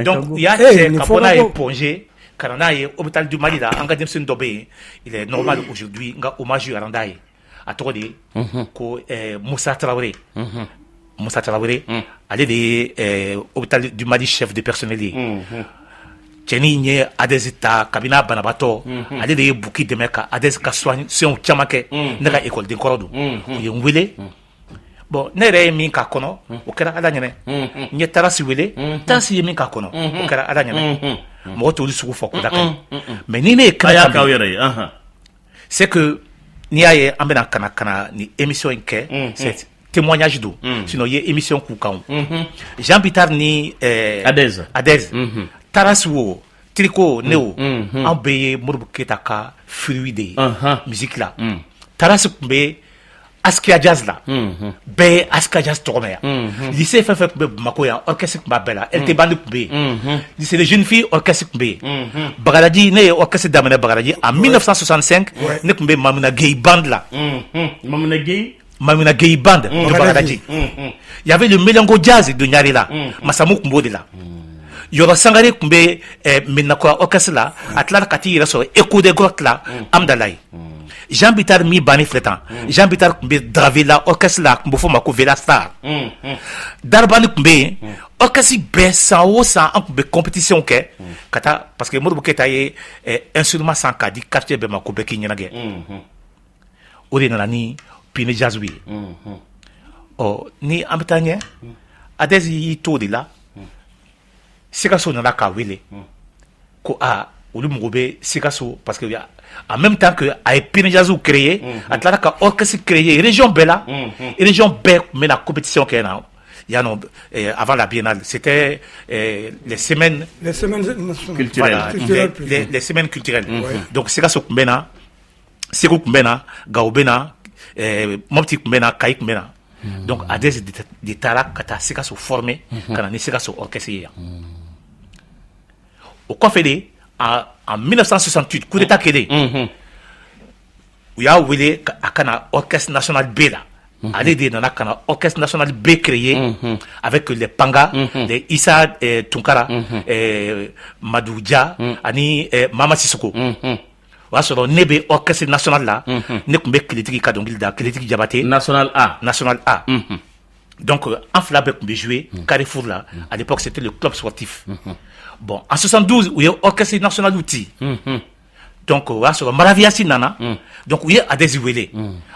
donc y'a cɛ ka bɔ n'a ye Pongé ka na n'a ye hôpital du Mali la an ka denmisɛnnin dɔ bɛ yen il est normal aujourd'hui n ka hommage rendre a ye a tɔgɔ de ye ko Moussa Traoré ale de ye hôpital du Mali chef de personnel ye cɛnin ye Adez ta kabini a banabaatɔ ale de ye Buki dɛmɛ ka Adez ka soins caman kɛ ne ka école den kɔrɔ don u ye n wele bon ne yɛrɛ ye min k'a kɔnɔ o kɛra Ala ɲɛnɛ n ye Tarasi wele Tarasi ye min k'a kɔnɔ o kɛra Ala ɲɛnɛ mɔgɔ t'olu sugu fɔ ko da kaɲi mais ni ne ye kɛnɛ kan bi c'est que n'i y'a ye an bɛna ka na ni émission in kɛ c'est témoignage do sinon ye émission k'u kan Jean Bitar ni Adez Tarasi wo Tricot ne o an bɛɛ ye Modibo Keyita ka fruit de ye musique la Tarasi tun bɛ Askia Jazz la bɛɛ ye Askia Jazz tɔgɔ mɛn yan lycée fɛn fɛn tun bɛ Bamako yan orchestre tun b'a bɛɛ la LT Band tun bɛ yen lycée des jeunes filles orchestre tun bɛ yen Bagadaji ne ye orchestre daminɛ Bagadaji en 1965 ne tun bɛ Mamina Gueye Band la Mamina Gueye Band de Bagadaji il y avait le Melengo Jazz de Nyarela Massamu tun b'o de la Yɔrɔ Sangare tun bɛ Menakura orchestre la a tilala ka t'i yɛrɛ sɔrɔ Echo des Grottes la Amdalaye Jean Bitar mi banni filɛ tan Jean Bitar tun bɛ Dravela orchestre la a tun bɛ fɔ o ma ko Vela Star Darabani tun bɛ yen orchestre bɛɛ san o san an tun bɛ compétition kɛ ka taa parce que Modibo Keyita ye instrument san k'a di quartier bɛɛ ma ko bɛɛ k'i ɲɛnajɛ o de nana ni Pine Jazz ye ni an bɛ taa ɲɛ Adez y'i to o de la Sikaso nana k'a wele ko olu mɔgɔ bɛ Sikaso parce que en même temps que a ye Pine Jazz créé a tilala ka orchestre créé région bɛɛ la région bɛɛ tun bɛ na compétition kɛ na yan avant la biennale c'était les semaines culturelles les semaines culturelles donc Sikaso tun bɛ na Segu tun bɛ na Gao bɛ na Mopti tun bɛ na Kayi tun bɛ na Donc Adès de Tara kata sika so formé kana ni sika so orchestré. Au confédé en 1968 coup d'état kédé. Il y a eu un orchestre national B là. Allez dire dans un orchestre national B créé avec les Panga, les Issa Tunkara, Madouja, Ani Mama Sissoko. Voilà sur le nébé orchestre national là, ne kumbe critique kadongilda, critique Diabaté. National A. National A. Donc en Flabé kumbe joué Carrefour là. À l'époque c'était le club sportif. Bon en 72 il y a orchestre national outil. Donc voilà sur Maraviasi Nana. Donc il y a Adès Wele.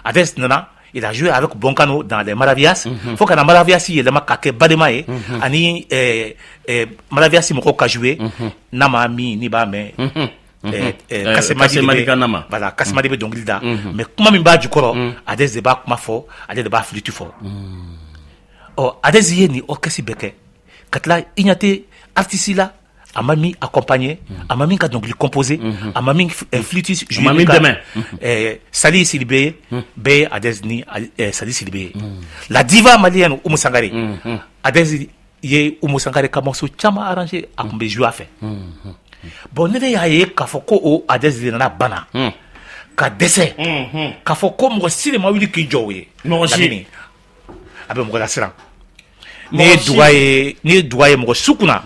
Adès Nana. Il a joué avec Boncano dans les Maravias. Faut que dans Maravias, il y ait des makake bademae. Ani Maravias, il m'a joué. Nama mi ni ba me. Kassemadi Nama. Voilà, Kassemadi Dongilda. Mais comment mi ba du koro? Adès de ba kuma fo, Adès de ba flutu fo. Oh, Adès yé ni orchestre beke. Katla ignate artiste là. Amami accompagné, Amami a donc composé, Amami flûtiste joué, Amami demain, Sali Silibé, B Adesni, Sali Silibé. La diva malienne Oumou Sangare, Adesni yé Oumou Sangare comme morceau chama arrangé à Koumbe joué à fait. Bon, ne y a yé Kafoko ou Adesni na bana, ka dessert, Kafoko mo cinéma wili ki joué, non si, abe mo la sera, ne doye mo sukuna.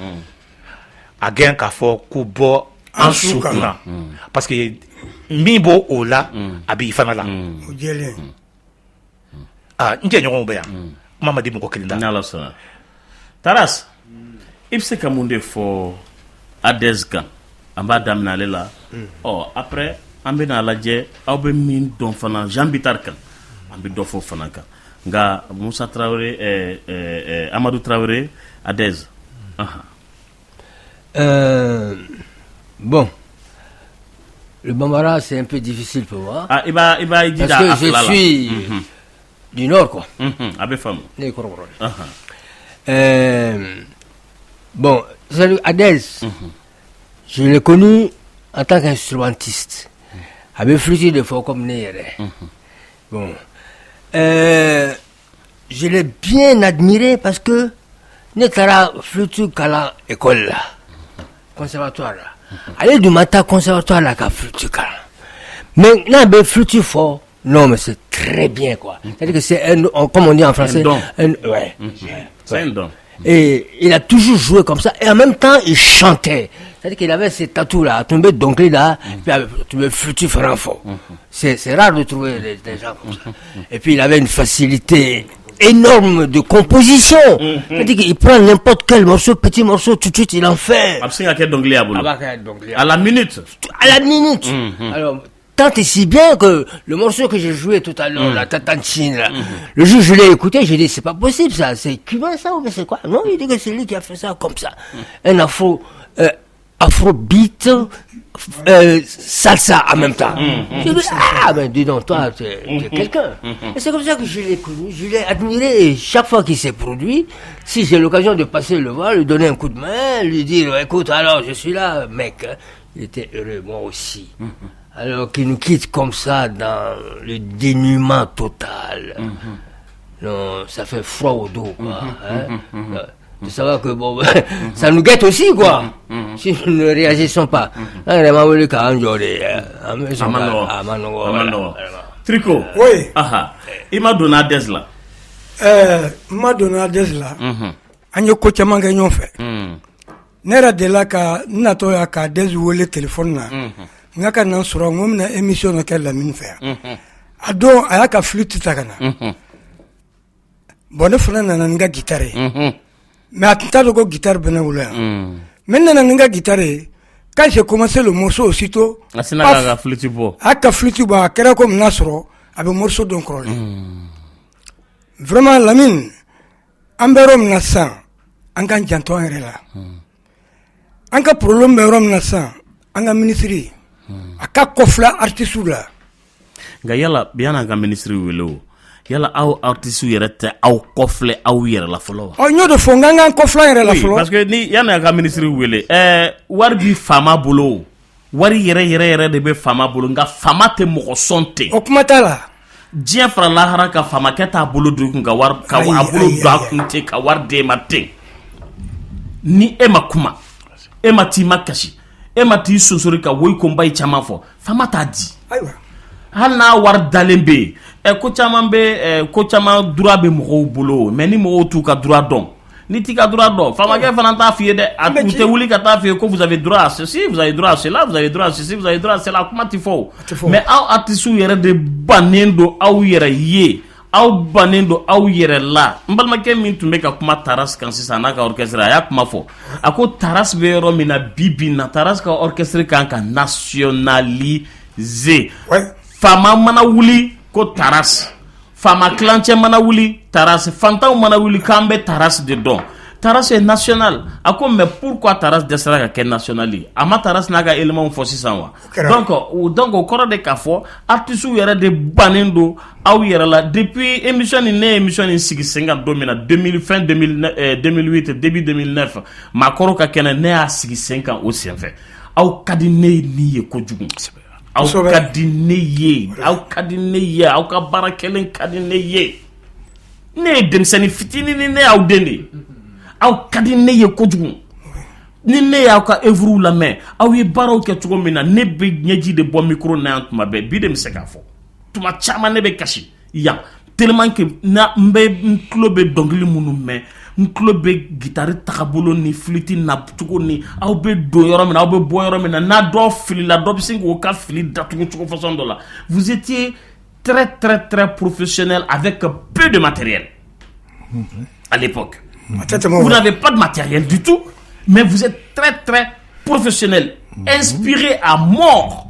Again k'a fɔ ko bɔ an su kunna parce que min b'o o la a b'i fana la o jɛlen n cɛ ɲɔgɔnw bɛ yan kuma ma di mɔgɔ kelen da n'Ala sɔnna Taras i bɛ se ka mun de fɔ Adès kan an b'a daminɛ ale la après an bɛna lajɛ aw bɛ min dɔn fana Jean Bitar kan an bɛ dɔ fɔ fana kan nka Musa Traoré Amadou Traoré Adès bon, le Bambara c'est un peu difficile pour moi. Ah, parce que je suis du Nord quoi. Bon, Adès, je l'ai connu en tant qu'instrumentiste. Avec flûte de fois comme Néré. Bon, je l'ai bien admiré parce que Netara flûte kala école là. Conservatoire là. Allez du matin conservatoire là qu'à flûte kala. Mais là ben flûte fort. Non mais c'est très bien quoi. C'est-à-dire que c'est un, comme on dit en français, un don. Ouais. C'est un don. Et il a toujours joué comme ça et en même temps il chantait. C'est-à-dire qu'il avait ces tatous là, tombé d'ongles là, puis tombé flûte fort. C'est rare de trouver des gens comme ça. Et puis il avait une facilité énorme de composition. C'est-à-dire qu'il prend n'importe quel morceau, petit morceau, tout de suite il en fait. À la minute. À la minute. Alors, tant et si bien que le morceau que j'ai joué tout à l'heure, la Tatantine, là, le jour où je l'ai écouté, j'ai dit c'est pas possible ça, c'est cubain ça ou mais c'est quoi? Non, il dit que c'est lui qui a fait ça comme ça. Un afrobeat, salsa en même temps. J'ai dit, ben dis donc, toi, tu es quelqu'un. Et c'est comme ça que je l'ai connu, je l'ai admiré. Et chaque fois qu'il s'est produit, si j'ai l'occasion de passer le voir, lui donner un coup de main, lui dire, écoute, alors je suis là, mec, il était heureux, moi aussi. Alors qu'il nous quitte comme ça dans le dénuement total. Non, ça fait froid au dos, quoi. De savoir que bon, ça nous guette aussi quoi. Si nous ne réagissons pas. Tricot. Oui. Il m'a donné Adès là. M'a donné Adès là. An ye ko caman kɛ ɲɔgɔn fɛ. Ne yɛrɛ delila ka n natɔ ya ka Adès wele téléphone na. N ka ka na sɔrɔ n ko n bɛna émission dɔ kɛ Lamini fɛ yan. A don a y'a ka flûte ta ka na. Bon ne fana nana n ka guitare ye. Mais à tout à l'heure, guitare bénévole. Maintenant, on a guitare. Quand j'ai commencé le morceau aussitôt, a flûte bo. A flûte bo, a kera comme Nasro, avec morceau d'un crolé. Vraiment, Lamine, Amberom Nassan, Angan Janton Rela. Anka problème Berom Nassan, Anga ministry. Aka kofla artiste là. Gayala, bien Anga ministry welo. Yala aw artiste yɛrɛ tɛ aw kɔfilɛ aw yɛrɛ la fɔlɔ wa. Ɲ'o de fɔ n kan kɔfilɛ yɛrɛ la fɔlɔ. Parce que ni yanni a ka ministre wele wari bi faama bolo wari yɛrɛ de bɛ faama bolo nka faama tɛ mɔgɔ sɔn ten. O kuma t'a la. diɲɛ fara lahara ka famakɛ t'a bolo don kun ka bolo don a kun ten ka wari d'e ma ten ni e ma kuma e ma t'i ma kasi e ma t'i sonsori ka woyi konba caman fɔ fama t'a di hali n'a wari dalen bɛ yen ko caman droit bɛ mɔgɔw bolo mais ni mɔgɔw t'u ka droit dɔn ni t'i ka droit dɔn famakɛ fana t'a f'i ye dɛ a tun tɛ wuli ka taa f'i ye ko vous avez droit à ceci vous avez droit à cela vous avez droit à ceci vous avez droit à cela kuma tɛ fɔ o mais aw artistes yɛrɛ de bannen don aw yɛrɛ ye aw bannen don aw yɛrɛ la n balimakɛ min tun bɛ ka kuma Taras kan sisan n'a ka orchestre a y'a kuma fɔ a ko Taras bɛ yɔrɔ min na bi na Taras ka orchestre kan ka nationaliser fama mana wuli ko Taras fama kilancɛ mana wuli Taras fantanw mana wuli k'an bɛ Taras de dɔn Taras est national a ko mais pourquoi Taras dɛsɛra ka kɛ national ye a ma Taras n'a ka éléments fɔ sisan wa donc o kɔrɔ de k'a fɔ artistes yɛrɛ de bannen don aw yɛrɛ la depuis émission ne ye émission nin sigi sen kan don min na 2008 début 2009 Maakɔrɔw ka kɛnɛ ne y'a sigi sen kan o senfɛ aw ka di ne ni ye kojugu aw ka di ne ye aw ka di ne ye aw ka baara kɛlen ka di ne ye ne ye denmisɛnnin fitinin ni ne y'aw den de aw ka di ne ye kojugu ni ne y'aw ka œuvre lamɛn aw ye baaraw kɛ cogo min na ne bɛ ɲɛji de bɔ micro na yan tuma bɛɛ bi de bɛ se k'a fɔ tuma caman ne bɛ kasi yan tellement que n tulo bɛ dɔnkili minnu mɛn n tulo bɛ gitari tagabolo ni flûte na cogo ni aw bɛ don yɔrɔ min na aw bɛ bɔ yɔrɔ min na n'a dɔ filila dɔ bɛ se k'o ka fili datugu cogo façon dɔ la vous étiez très très très professionnel avec peu de matériel à l'époque. Vous n'avez pas de matériel du tout, mais vous êtes très très professionnel, inspiré à mort.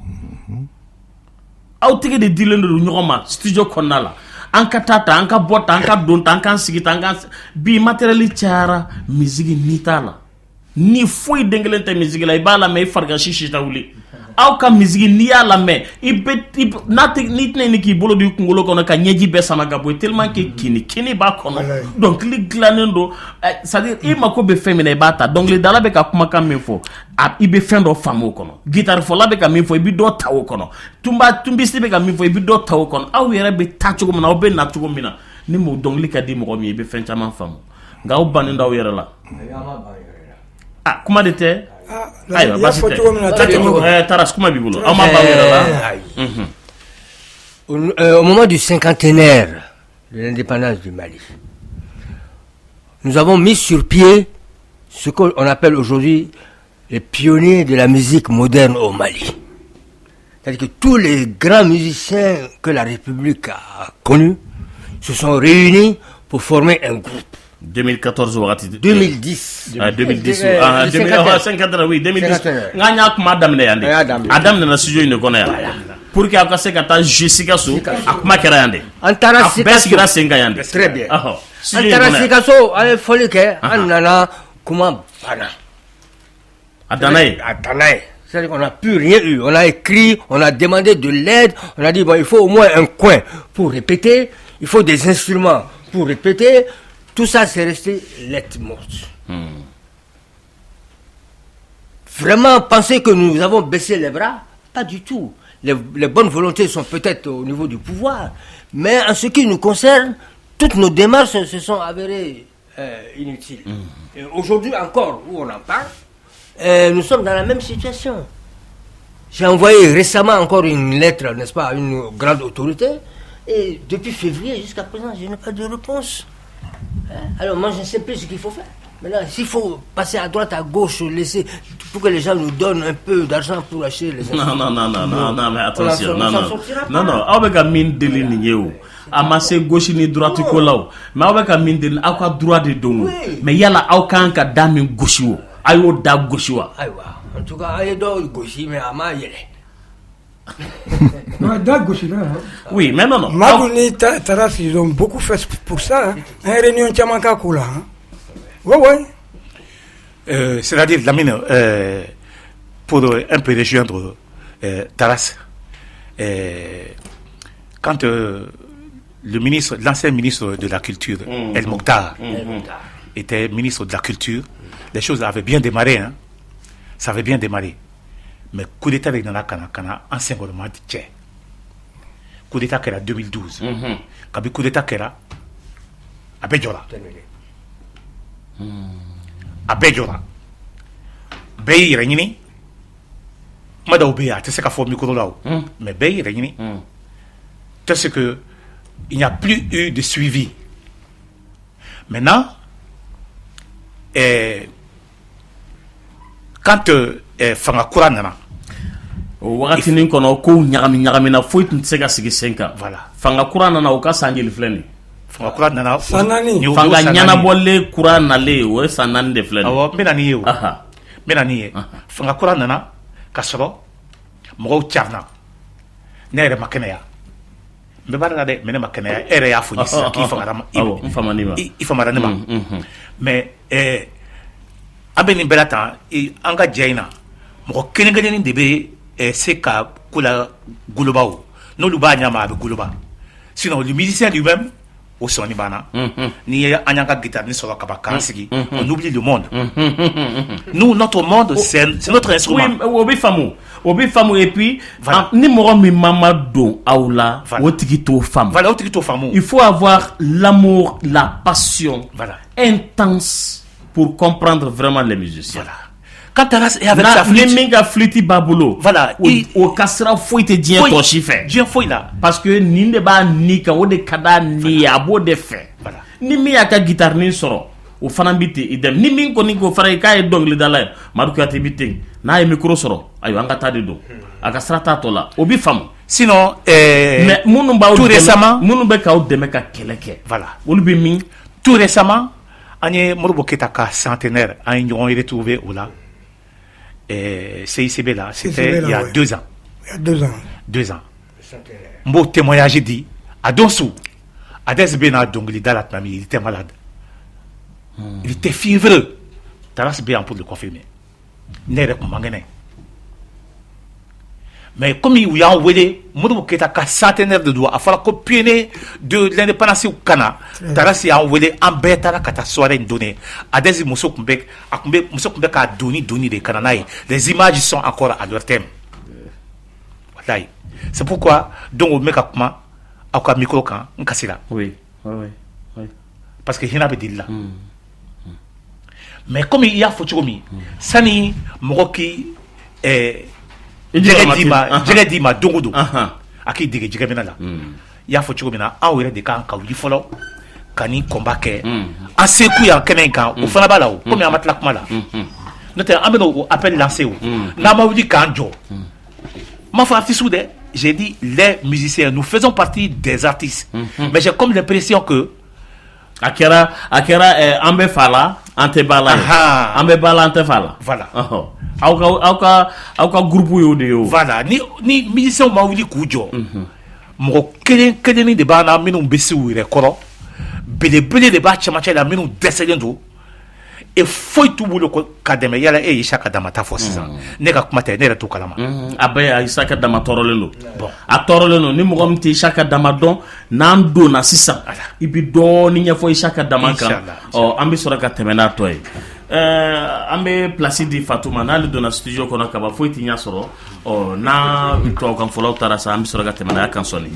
Aw tege de dilen do ɲɔgɔn ma studio kɔnɔna la an ka taa ta an ka bɔ ta an ka don ta an k'an sigi ta an ka bi matériel cayara musique ni t'a la ni foyi den kelen tɛ musique la i b'a lamɛn i farigasi si tɛ wuli aw ka musique n'i y'a lamɛn ni tɛna ni k'i bolo di kunkolo kɔnɔ ka ɲɛji bɛɛ sama ka bɔ ye tellement que kini b'a kɔnɔ dɔnkili dilannen don c'est-à-dire i mako bɛ fɛn min na i b'a ta dɔnkilidala bɛ ka kumakan min fɔ i bɛ fɛn dɔ faamu o kɔnɔ gitarifɔla bɛ ka min fɔ i bɛ dɔ ta o kɔnɔ tunbisi bɛ ka min fɔ i bɛ dɔ ta o kɔnɔ aw yɛrɛ bɛ taa cogo min na aw bɛ na cogo min na ni mo dɔnkili ka di mɔgɔ min ye i bɛ fɛn caman faamu nka aw bannen d'aw yɛrɛ la kuma de tɛ ayiwa basi tɛ Taras kuma b'i bolo aw ma ban yɛrɛ la au moment du cinquantenaire de l'indépendance du Mali, nous avons mis sur pied ce qu'on appelle aujourd'hui les pionniers de la musique moderne au Mali. C'est-à-dire que tous les grands musiciens que la République a connus se sont réunis pour former un groupe. 2014 wagati 2010 2010 50 oui 2010 nganya kuma damne yande adam na studio ine kona ya pour que aka se kata Jessicaso akuma kera yande antara sikira senga yande très bien antara Sikaso ale foli ke anana kuma bana adanae c'est-à-dire qu'on n'a plus rien eu, on a écrit, on a demandé de l'aide, on a dit bon il faut au moins un coin pour répéter, il faut des instruments pour répéter. Tout ça, c'est resté lettre morte. Vraiment, penser que nous avons baissé les bras, pas du tout. Les bonnes volontés sont peut-être au niveau du pouvoir, mais en ce qui nous concerne, toutes nos démarches se sont avérées inutiles. Et aujourd'hui encore, où on en parle, nous sommes dans la même situation. J'ai envoyé récemment encore une lettre, n'est-ce pas, à une grande autorité, et depuis février jusqu'à présent, je n'ai pas de réponse. Alors moi je ne sais plus ce qu'il faut faire. Maintenant, s'il faut passer à droite, à gauche, laisser pour que les gens nous donnent un peu d'argent pour acheter les instruments. Non, mais attention, non. Aw bɛ ka min deli nin ye o, a ma se gauche ni droite ko la o, mais aw bɛ ka min deli aw ka droit de don o, mais yala aw kan ka da min gosi o, a y'o da gosi wa? Ayiwa, en tout cas, a ye dɔw gosi mais a ma yɛlɛ. Oui, mais non. Madouni Taras, ils ont beaucoup fait pour ça. Hein. Une réunion Tchamanka Koula. Ouais. C'est-à-dire, Lamine, pour un peu rejoindre Taras, quand l'ancien ministre de la Culture, El Mokhtar, était ministre de la Culture, les choses avaient bien démarré. Hein. Ça avait bien démarré. Mais coup d'état avec Nana Kana, ancien gouvernement de Tché. coup d'état kɛra 2012 kabi coup d'état kɛra a bɛɛ jɔra a bɛɛ jɔra bɛɛ y'i yɛrɛ ɲini kuma dɔw bɛ yen a tɛ se ka fɔ micro la o mais bɛɛ y'i yɛrɛ ɲini parce que il n'y a plus eu de suivi maintenant quand fanga kura nana o wagati nin kɔnɔ kow ɲagamina foyi tun tɛ se ka sigi sen kan voilà fanga kura nana o ka san joli filɛ nin fanga kura nana san naani fanga ɲɛnabɔlen kura nalen o ye san 4 de filɛ nin awɔ n bɛna nin ye o n bɛna nin ye fanga kura nana ka sɔrɔ mɔgɔw carina ne yɛrɛ ma kɛnɛya n bɛ baara la dɛ mais ne ma kɛnɛya e yɛrɛ y'a fɔ n ye sisan k'i fagara ma i famara ne ma mais an bɛ nin bɛɛ la tan an ka jɛ in na mɔgɔ kelen kelennin de bɛ se ka ko la goloba o n'olu b'a ɲɛma a bɛ goloba sinon le musicien lui-même o sɔnni banna n'i ye an y'an ka guitare ni sɔrɔ kaba k'an sigi on oublie le monde nous notre monde c'est notre instrument o bɛ faamu et puis ni mɔgɔ min ma don aw la o tigi t'o faamu voilà o tigi t'o faamu il faut avoir l'amour la passion intense pour comprendre vraiment les musiciens voilà quand Taras est avec sa flûte ni min ka flûte b'a bolo voilà o ka sira foyi tɛ diɲɛ tɔ si fɛ diɲɛ foyi la parce que nin de b'a ni kan o de ka d'a ni ye a b'o de fɛ ni min y'a ka guitare nin sɔrɔ o fana bi ten idem ni min kɔni ko fana k'a ye dɔnkilidala ye Madu Kuyate bi ten n'a ye micro sɔrɔ ayiwa an ka taa de don a ka sira t'a tɔ la o bi faamu sinon mais minnu b'aw tout récemment minnu bɛ k'aw dɛmɛ ka kɛlɛ kɛ voilà olu bɛ min tout récemment an ye Modibo Keyita ka centenaire an ye ɲɔgɔn retrouvé o la CICB là, c'était il y a 2 ans. Il y a 2 ans. 2 ans. Mon témoignage dit, à Donsou, à Desbena Donglida la famille, il était malade. Il était fiévreux. Taras bien pour le confirmer. N'est pas mangé. Mais comme il y a envoyé, Modibo Keyita ka centenaire de doigts, il faut copier de l'indépendance au Ghana. Taras a envoyé en bête à la kata soirée donnée. À des muso kumbek, à kumbek muso kumbek a donné des Kananaï. Les images sont encore à leur thème. Voilà. C'est pourquoi donc on met comment à quoi micro quand on casse là. Oui. Parce que il n'a pas dit là. Mais comme il y a photographie, sani moki jɛgɛ di ma don o don a k'i dege jɛgɛ minɛ la i y'a fɔ cogo min na aw yɛrɛ de kan ka wuli fɔlɔ ka ni kɔnba kɛ an seko yan kɛnɛ in kan o fana b'a la o komi an ma tila kuma la n'o tɛ an bɛna o appel lancer o n'an ma wuli k'an jɔ ma fɔ artistes dɛ j'ai dit les musiciens nous faisons partie des artistes mais j'ai comme l'impression que a kɛra an bɛ fa la an tɛ ba la an bɛ ba la an tɛ fa la voilà aw ka groupe y'o de ye o voilà ni musiciens ma wuli k'u jɔ mɔgɔ kelen kelenni de b'an na minnu bɛ se u yɛrɛ kɔrɔ belebele de b'a cɛmancɛ la minnu dɛsɛlen don et foyi t'u bolo ka dɛmɛ yala e ye Isaka Dama ta fɔ sisan ne ka kuma tɛ ne yɛrɛ t'o kalama a bɛɛ Isaka Dama tɔɔrɔlen don a tɔɔrɔlen don ni mɔgɔ min tɛ Isaka Dama dɔn n'an donna sisan i bɛ dɔɔni ɲɛfɔ Isaka Dama kan an bɛ sɔrɔ ka tɛmɛ n'a tɔ ye an bɛ place di Fatuma n'ale donna studio kɔnɔ kaba foyi tɛ ɲɛ sɔrɔ n'a tubabukan fɔlaw taara sa an bɛ sɔrɔ ka tɛmɛ n'a kan sɔnni.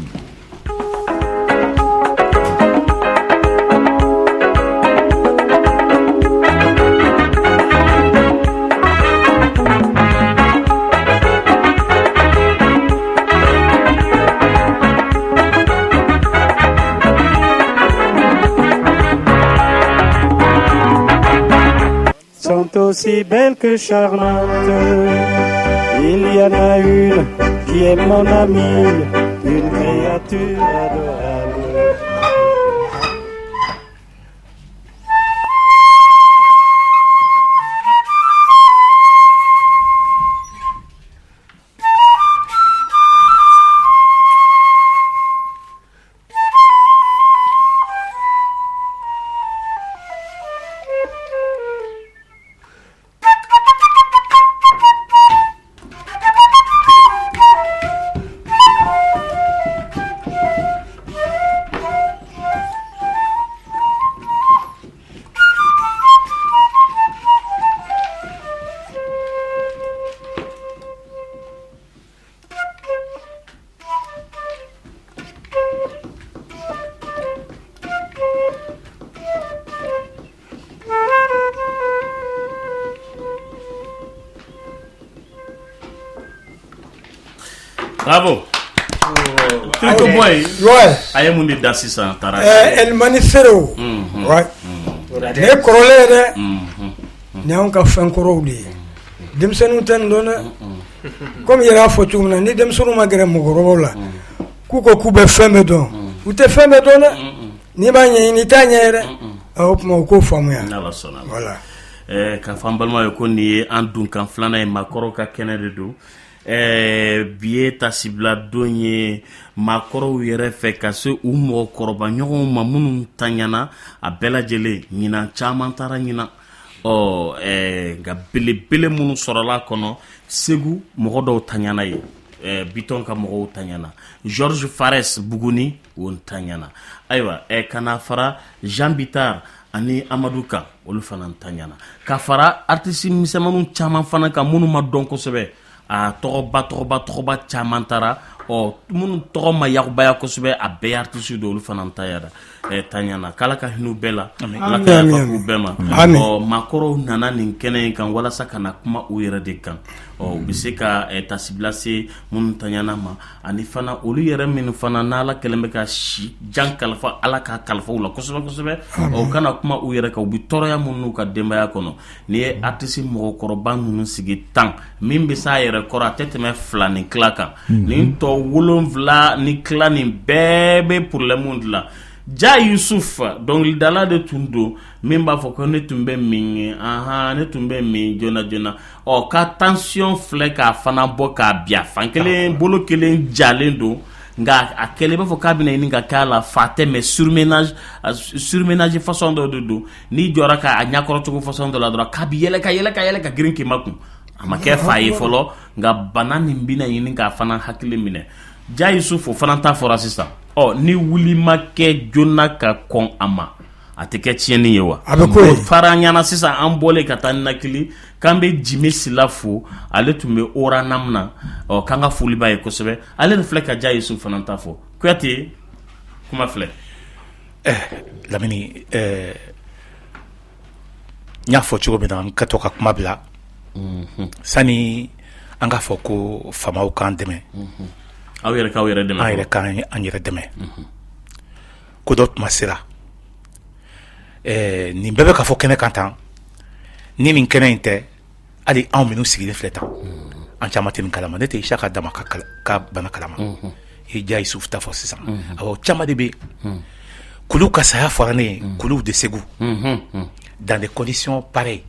Aussi belle que charmante, il y en a une qui est mon amie, une créature adorable. Bravo. Triko boy. Ouais. Aye mun de da sisan Taras. El Manisero. Ouais. Ne korole de. Ne on ka fen korow de. Demsenu tan dona. Comme il a fo tumna ni demsenu magere mugoro la. Ku ko ku be femme don. Ou te femme dona. Ni ba nya ni ta nya re. Hop mo ko famu ya. Voilà. Ka fambalma yo ko ni an dun kan flana e makoro ka kenede do. Biye tasibla donye makoro yɛrɛ fɛ ka se u mɔgɔ kɔrɔba ɲɔgɔn ma minnu tanyana a bɛɛ lajɛlen ɲinan caman taara ɲinan nka belebele minnu sɔrɔla kɔnɔ Segu mɔgɔ dɔw tanyana ye Biton ka mɔgɔw tanyana Georges Fares Buguni o tanyana ayiwa kana fara Jean Bitar ani Amadou Kan olu fana tanyana ka fara artiste misɛnmaninw caman fana kan minnu ma dɔn kosɛbɛ a tɔgɔba caman taara minnu tɔgɔ ma yakubaya kosɛbɛ a bɛɛ artiste do olu fana tayara tanyana kala ka hinɛ bɛɛ la ala ka yafa k'u bɛɛ ma maakɔrɔw nana nin kɛnɛ in kan walasa ka na kuma u yɛrɛ de kan u bɛ se ka tasibila se minnu tanyana ma ani fana olu yɛrɛ minnu fana n'ala kɛlen bɛ ka si jan kalifa ala ka kalifaw la kosɛbɛ u kana kuma u yɛrɛ kan u bɛ tɔɔrɔya minnu n'u ka denbaya kɔnɔ n'i ye artiste mɔgɔkɔrɔba ninnu sigi 10 min bɛ s'a yɛrɛ kɔrɔ a tɛ tɛmɛ 2 ni tila kan nin tɔ 7 ni tila nin bɛɛ bɛ problème dilan Ja Yusuf dɔnkilidala de tun don min b'a fɔ ko ne tun bɛ min ye ne tun bɛ min joona ka tension filɛ k'a fana bɔ k'a biya fan kelen bolo kelen jalen don nka a kɛlen b'a fɔ k'a bɛna ɲini ka k'a la fa tɛ mais surménage façon dɔ de don n'i jɔra k'a ɲakɔrɔcogo façon dɔ la dɔrɔn k'a bɛ yɛlɛ ka girin k'i ma kun a ma kɛ fa ye fɔlɔ nka bana nin bɛna ɲini k'a fana hakili minɛ Ja Yusuf o fana ta fɔra sisan ni wuli ma kɛ joona ka kɔn a ma a tɛ kɛ tiɲɛni ye wa fara ɲana sisan an bɔlen ka taa nakili k'an bɛ Jimi Sila fo ale tun bɛ Oranam na k'an ka foli b'a ye kosɛbɛ ale de filɛ ka Ja Yusuf fana ta fɔ Kuyate kuma filɛ Lamini n y'a fɔ cogo min na n ka to ka kuma bila sani an ka fɔ ko faamaw k'an dɛmɛ aw yɛrɛ dɛmɛ an yɛrɛ dɛmɛ ko dɔ tuma sera nin bɛɛ bɛ ka fɔ kɛnɛ kan tan ni nin kɛnɛ in tɛ hali anw minnu sigilen filɛ tan an caman tɛ nin kalama ne tɛ Isaka Dama ka bana kalama i Ja Yusuf ta fɔ sisan awɔ caman de bɛ kulu ka saya fɔra ne ye kuluw de Segu dans des conditions pareilles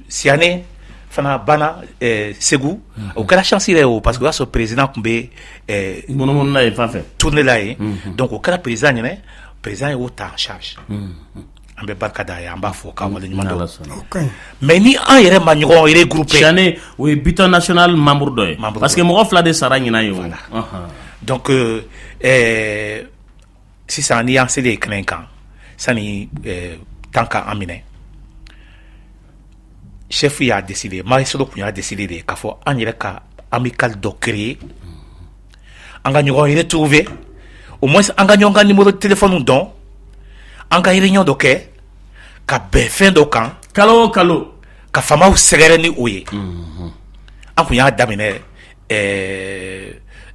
Siane fana bana Segu o kɛra chance yɛrɛ o parce que o y'a sɔrɔ président tun bɛ munumunu na ye fan fɛ tourner la ye donc o kɛra président ɲɛna président y'o ta en charge an bɛ barika da ye an b'a fɔ k'a wale ɲuman dɔn mais ni an yɛrɛ ma ɲɔgɔn regrouper Siane o ye Biton national membre dɔ ye parce que mɔgɔ 2 de sara ɲinan ye o donc sisan ni y'an selen kɛnɛ in kan sani temps ka an minɛ chef y'a décidé Maïsolo kun y'a décidé de k'a fɔ an yɛrɛ ka amical dɔ créer an ka ɲɔgɔn retrouver au moins an ka ɲɔgɔn ka numéro de téléphone dɔn an ka réunion dɔ kɛ ka bɛn fɛn dɔ kan kalo o kalo ka faamaw sɛgɛrɛ ni o ye an kun y'a daminɛ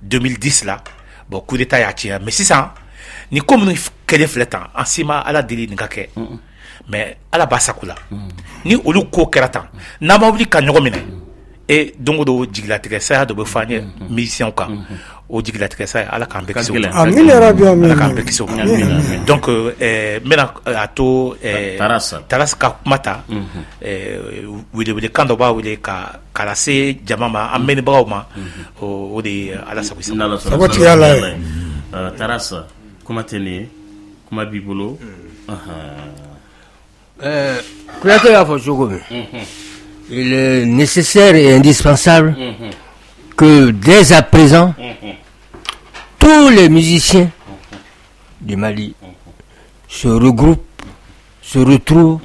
2010 la bon coup d'état y'a tiɲɛ mais sisan ni ko minnu kɛlen filɛ tan an si ma ala deli nin ka kɛ mais ala b'a sago la ni olu ko kɛra tan n'an ma wuli ka ɲɔgɔn minɛ don o don jigilatigɛ saya dɔ bɛ fɔ an ye musiciens kan o jigilatigɛ saya ala k'an bɛɛ kisi o ma amin ya rabi amin ala k'an bɛɛ kisi o ma donc n bɛna a to Taras ka kuma ta welekan dɔ b'a wele ka lase jama ma an mɛnnibagaw ma o de ye ala sago i sago sago tigɛ ala ye Taras kuma tɛ nin ye kuma b'i bolo Kuyate y'a fɔ cogo min il est nécessaire et indispensable que dès à présent tous les musiciens du Mali se regroupent, se retrouvent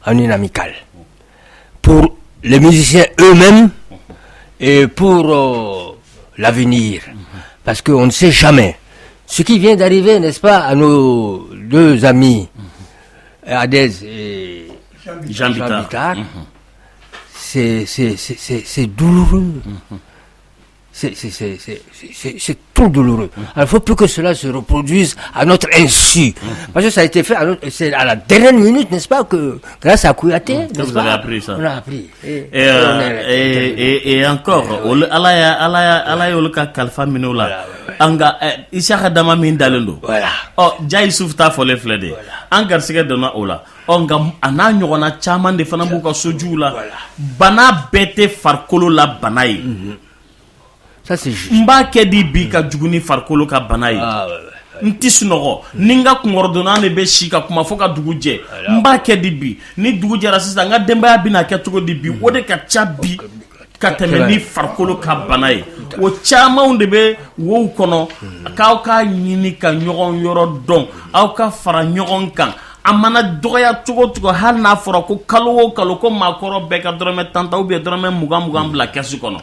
en une amicale pour les musiciens eux-mêmes et pour l'avenir, parce qu'on ne sait jamais ce qui vient d'arriver, n'est-ce pas, à nos deux amis Adez et Jean Bitar. c'est douloureux. C'est trop douloureux. Alors, il ne faut plus que cela se reproduise à notre insu. Parce que ça a été fait c'est à la dernière minute, n'est-ce pas, que grâce à Kouyaté, vous avez appris ça. On a appris. Et encore, Allah yolka kalfa minola. Anga Isaka dama min dalendo. Voilà. Oh, Jai Soufta fole flede. Anga siga dona ola. Onga ana nyogona chaman de fana buka soju la. Bana bete farkolo la banayi. Ça c'est juste. Mba kedi bi ka juguni farkolo ka banayi. Nti sunɔgɔ ni n ka kungɔrɔdonna ne bɛ si ka kuma fɔ ka dugu jɛ n b'a kɛ di bi ni dugu jɛra sisan n ka denbaya bɛna kɛ cogo di bi o de ka ca bi ka tɛmɛ ni farikolo ka bana ye o camanw de bɛ wow kɔnɔ k'aw ka ɲini ka ɲɔgɔn yɔrɔ dɔn aw ka fara ɲɔgɔn kan a mana dɔgɔya cogo cogo hali n'a fɔra ko kalo o kalo ko maakɔrɔ bɛɛ ka dɔrɔmɛ 10 ta ubiyɛn dɔrɔmɛ 20 bila kɛsi kɔnɔ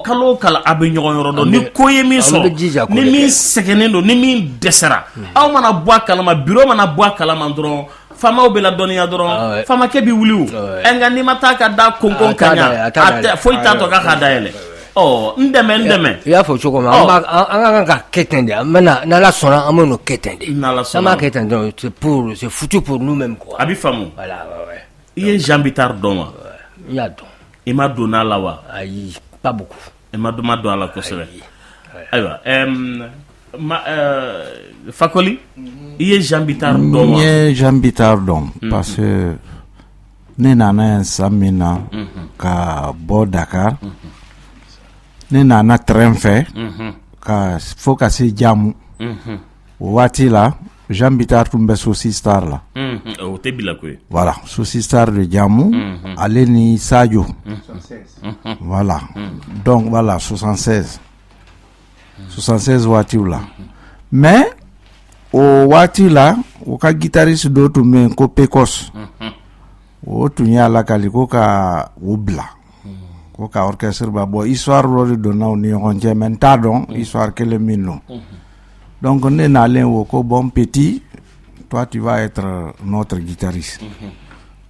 kalo o kalo a bɛ ɲɔgɔn yɔrɔ dɔn ni ko ye min sɔrɔ ni min sɛgɛnnen don ni min dɛsɛra aw mana bɔ a kalama biro mana bɔ a kalama dɔrɔn faamaw bɛ ladɔnniya dɔrɔn faamakɛ bɛ wuli o nka n'i ma taa ka da kɔnkɔn ka ɲa foyi t'a tɔ k'a dayɛlɛ n dɛmɛ i y'a fɔ cogo min an ka kan ka kɛ ten de n'ala sɔnna an bɛ n'o kɛ ten de n'an m'a kɛ ten dɔrɔn c'est foutu pour nous-mêmes quoi a bɛ faamu i ye Jean Bitar dɔn wa n y'a dɔn i ma don a la wa ayi pas beaucoup i ma don a la kosɛbɛ ayiwa Fakoli i ye Jean Bitar dɔn wa n ye Jean Bitar dɔn parce que ne nana yan san min na ka bɔ Dakar ne nana train fɛ ka fo ka se Jamu o waati la Jean Bitar tun bɛ Sosi Star la o tɛ bila koyi voilà Sosi Star de Jamu ale ni Sadio voilà donc voilà 76 waatiw la mais o waati la o ka guitariste dɔ tun bɛ yen ko Pecos o tun y'a lakali ko ka o bila ko ka orchestre ba bɔ histoire dɔ de donna u ni ɲɔgɔn cɛ mais n t'a dɔn histoire kelen min don donc ne nalen wo ko bon petit toi tu vas être notre guitariste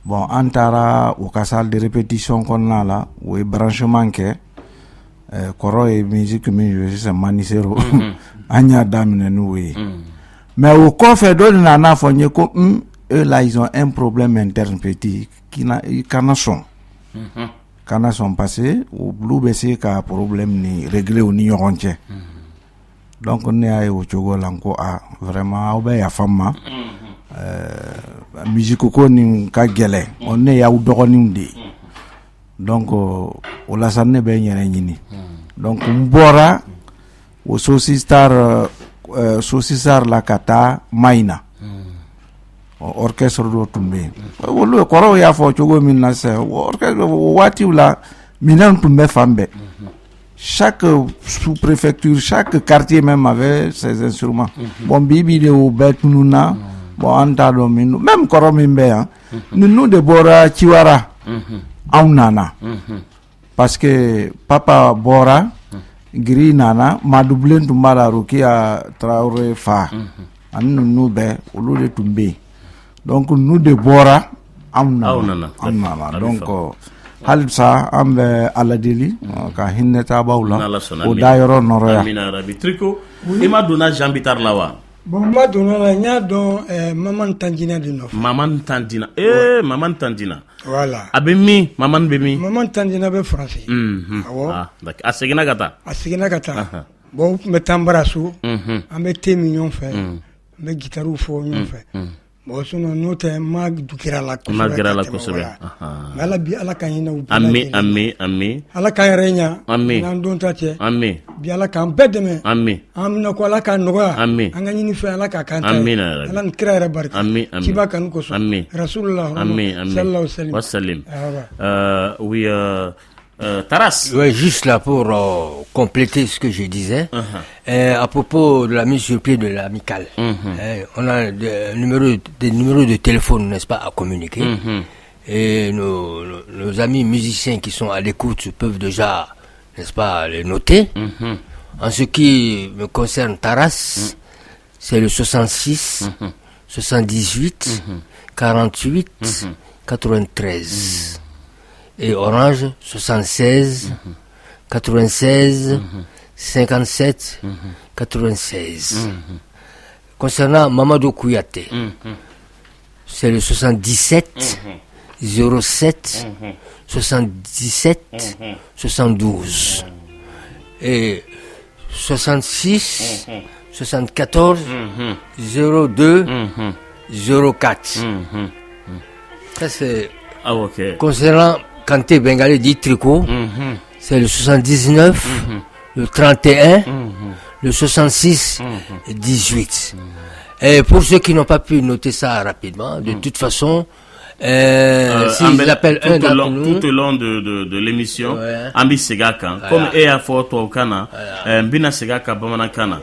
bon an taara o ka salle de répétition kɔnɔna la o ye branchement kɛ kɔrɔ ye musique min joué sisan Manisero an y'a daminɛ n'o ye mais o kɔfɛ dɔ de nana fɔ n ye ko eux là ils ont un problème interne petit kana sɔn parce que olu bɛ se ka problème ni régler u ni ɲɔgɔn cɛ donc ne y'a ye o cogo la n ko vraiment aw bɛ yafa n ma musique ko nin ka gɛlɛn ne y'aw dɔgɔninw de ye donc o la sa ne bɛ n yɛrɛ ɲini donc n bɔra o Sosi Star la ka taa Mayina orchestre dɔ tun bɛ yen olu kɔrɔw y'a fɔ cogo min na sisan orchestre o waatiw la minɛn tun bɛ fan bɛɛ chaque sous-préfecture chaque quartier même avait ses instruments bon bibi de o bɛɛ tununna bon an t'a dɔn min don même kɔrɔ min bɛ yan ninnu de bɔra Ciwara anw nana parce que papa bɔra Giri nana Madubilen tun b'a la Rokia Traoré fa ani ninnu bɛɛ olu de tun bɛ yen donc nous de bɔra anw nana donc halisa an bɛ Ala deli ka hinɛ taabaaw la o da yɔrɔ nɔrɔya amina rabi Triko i ma donna Jean Bitar la wa bon ma donna la n y'a dɔn Maman Tandina de nɔfɛ Maman Tandina Maman Tandina voilà a bɛ min Maman bɛ min Maman Tandina bɛ France awɔ a seginna ka taa bon u tun bɛ taa Nbaraso an bɛ thé min ɲɔgɔn fɛ n bɛ guitariw fɔ ɲɔgɔn fɛ bon sinon n'o tɛ ma gɛrɛ la kosɛbɛ mais Ala bi Ala ka hinɛ u bɛɛ ami Ala k'an yɛrɛ ɲa n'an don ta cɛ bi Ala k'an bɛɛ dɛmɛ an bɛna ko Ala k'a nɔgɔya an ka ɲini fɛn Ala k'a kan ta ye Ala ni kira yɛrɛ barika ciba kanu kosɔn Rasulullah sallallahu wa sallam oui Taras. Oui, juste là pour compléter ce que je disais à propos de la mise sur pied de l'amicale. On a des numéros de téléphone, n'est-ce pas, à communiquer. Et nos amis musiciens qui sont à l'écoute peuvent déjà, n'est-ce pas, les noter. En ce qui me concerne Taras, c'est le 66 78 48 93. Et Orange, 76, 96, 57, 96. Concernant Mamadou Kouyaté, c'est le 77, 07, 77, 72. Et 66, 74, 02, 04. Ça c'est concernant Kanté Bengali dit Tricot, c'est le 79, le 31, le 66 et 18. Et pour ceux qui n'ont pas pu noter ça rapidement, de toute façon, s'ils appellent un d'entre nous... Tout au long de l'émission, Ambi Segaka, comme Ea Foto Okana, Mbina Segaka Bamanakana,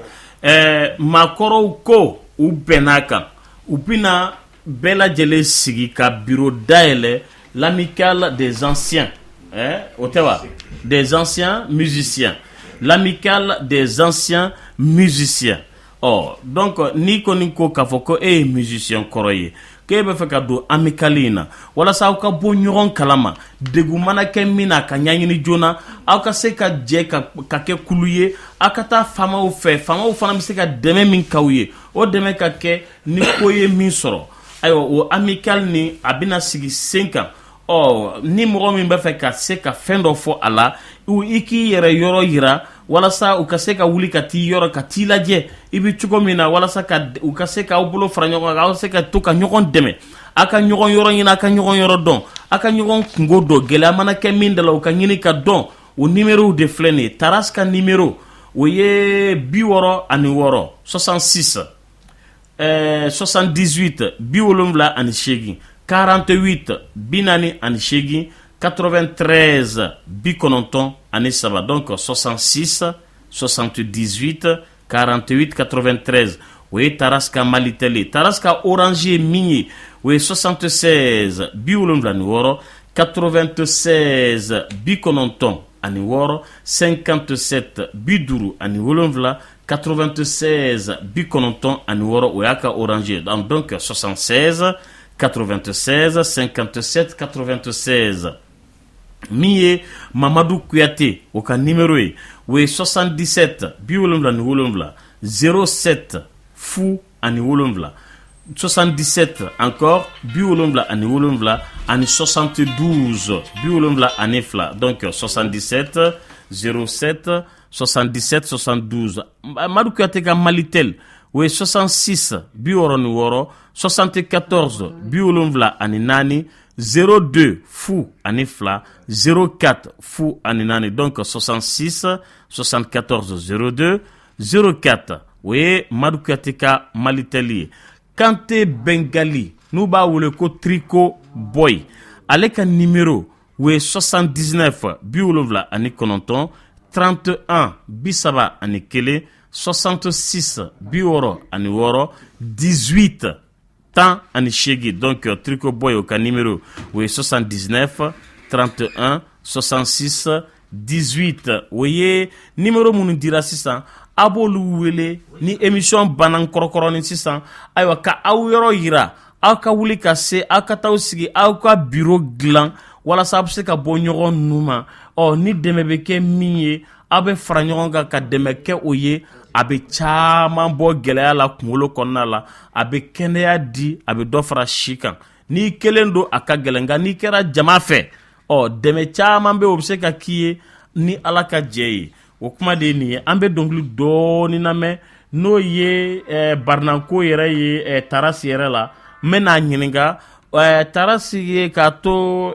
Makoro Ko ou Benaka, ou Pina Bella Djele Sigika, bureau d'Aele, l'amicale des anciens, Otewa, des anciens musiciens, l'amicale des anciens musiciens. Oh, donc, ni koniko kafoko musicien koroye. Kebe feka do amikalina. Wala sa auka bo nyoron kalama. Degu mana kemina ka nyanyini jona. Auka se ka je ka ke kuluye. Akata fama ou fe. Fama ou fana se ka deme min kauye. O deme ka ke ni koye min soro. Ayo, o amikal ni abina sigi 5 ans. Oh, ni moro min ba fe ka se ka fendo fo ala. Ou iki yere yoro yira. Walasa u ka se ka wuli ka ti yoro ka ti laje ibi chugo mina walasa ka u ka se ka ubulo fara ɲɔgɔn ka se ka to ka ɲɔgɔn dɛmɛ aka ɲɔgɔn yɔrɔ ɲini aka ɲɔgɔn yɔrɔ dɔn aka ɲɔgɔn kungo dɔn gɛlɛya mana kɛ min da la u ka ɲini ka dɔn o numéro de filɛ nin ye Taras ka numéro o ye 66 66 78 78 48 48 93 bikononton année ça va donc 66 78 48 93 oui Taraska Malitele Taraska Oranger Mini oui 76 biolonvla nuoro 96 bikononton année woro 57 biduru année wolonvla 96 bikononton année woro oyaka Oranger donc 76 96 57 96 Miye Mamadou Kouyaté aucun numéro est oui 77 biolonvla ni wolonvla 07 fou ani wolonvla 77 encore biolonvla ani wolonvla ani 72 biolonvla ani fla donc 77 07 77 72 Mamadou Kouyaté ka Malitel oui 66 bioro ni woro 74 biolonvla ani nani 02 fou ani fla 04 fou ani nani donc 66 74 02 04 oui Mamadou Kouyaté ka Maliteli Kanté Bengali nous ba wole ko Tricot Boy ale ka numéro oui 79 biolonvla ani kononton 31 bisaba ani kele 66 bioro ani woro 18 temps ani shegi donc Tricot Boy au numéro oui 79 31 66 18 voyez numéro munu dira 600 abolu wele ni émission banan korokoroni 600 aywa ka awyoro yira aka wuli ka se aka taw sigi aka bureau glan wala sa se ka bo ɲɔgɔn numa ni dɛmɛ bɛ kɛ min ye a bɛ fara ɲɔgɔn kan ka dɛmɛ kɛ o ye a bɛ caman bɔ gɛlɛya la kunkolo kɔnɔna la a bɛ kɛnɛya di a bɛ dɔ fara si kan n'i kelen don a ka gɛlɛn nka n'i kɛra jama fɛ dɛmɛ caman bɛ o bɛ se ka k'i ye ni ala ka jɛ ye o kuma de ye nin ye an bɛ dɔnkili dɔɔni lamɛn n'o ye barinako yɛrɛ ye Tarasi yɛrɛ la n bɛ n'a ɲininka Tarasi ye k'a to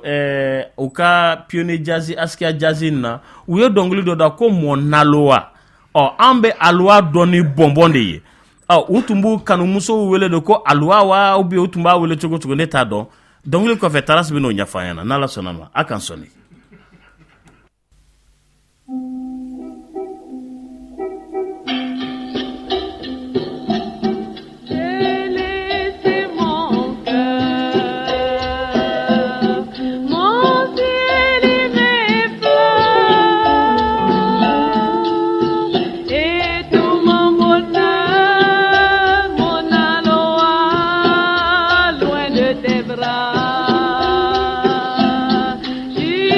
u ka pionnier jazz Askia jazz na u ye dɔnkili dɔ da ko mɔnalowa an bɛ aluwa dɔn ni bɔnbɔn de ye u tun b'u kanumusow wele de ko aluwa wa ou bien u tun b'a wele cogo cogo ne t'a dɔn dɔnkili kɔfɛ Tarasi bɛ n'o ɲɛfɔ an ɲɛna n'Ala sɔnna ma a kan sɔnni. She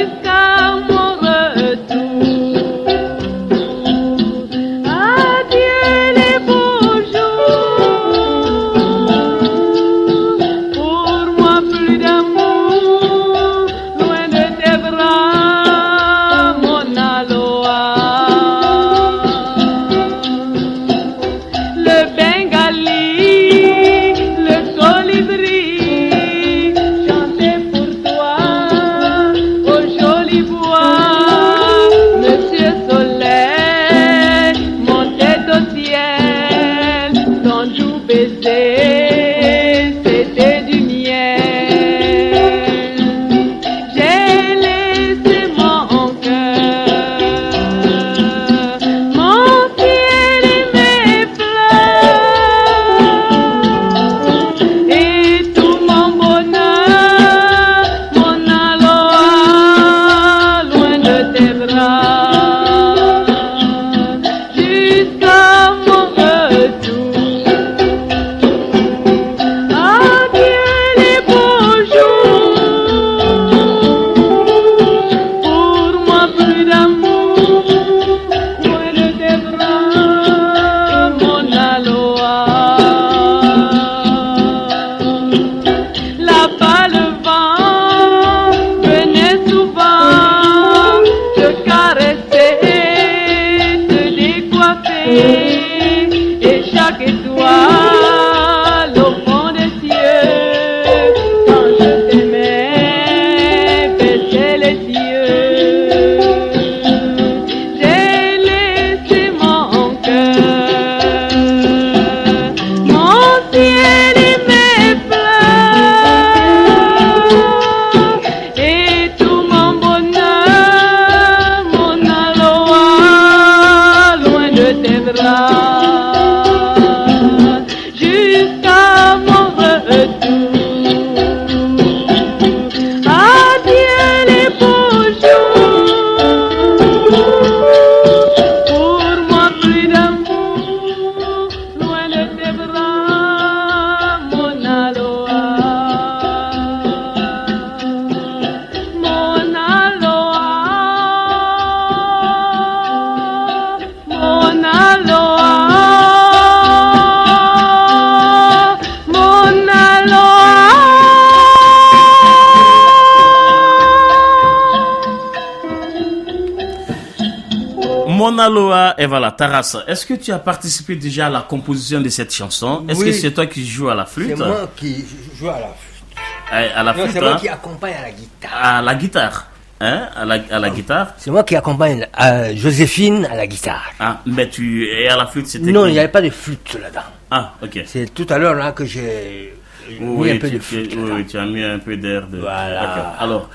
Aloha, et voilà, Taras, est-ce que tu as participé déjà à la composition de cette chanson? Est-ce que c'est toi qui joues à la flûte? C'est moi qui joue à la flûte. À la flûte, c'est moi qui accompagne à la guitare. À la guitare. Hein? À la guitare? C'est moi qui accompagne Joséphine à la guitare. Ah, mais tu es à la flûte, c'était Non, qui? il n'y avait pas de flûte là-dedans. Ah, ok. C'est tout à l'heure là que j'ai mis un peu de flûte. Oui, tu as mis un peu d'air de... Voilà. D'accord. Alors,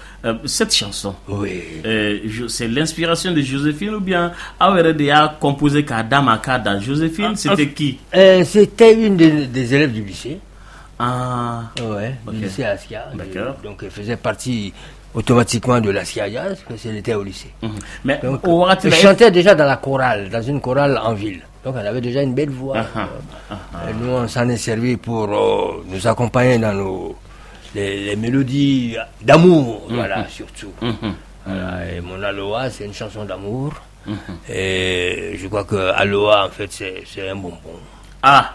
cette chanson, c'est l'inspiration de Joséphine ou bien Aouerede a composé Kadamaka Joséphine, c'était qui? C'était une des élèves du lycée. Ah, ouais, du lycée Askia. D'accord. Donc elle faisait partie automatiquement de l'Askia Jazz, parce qu'elle était au lycée. Mais donc, elle chantait déjà dans la chorale, dans une chorale en ville. Donc elle avait déjà une belle voix. Et nous, on s'en est servi pour nous accompagner dans les mélodies d'amour, voilà, surtout. Voilà, et mon Aloha, c'est une chanson d'amour. Et je crois que Aloha, en fait, c'est un bonbon. Ah,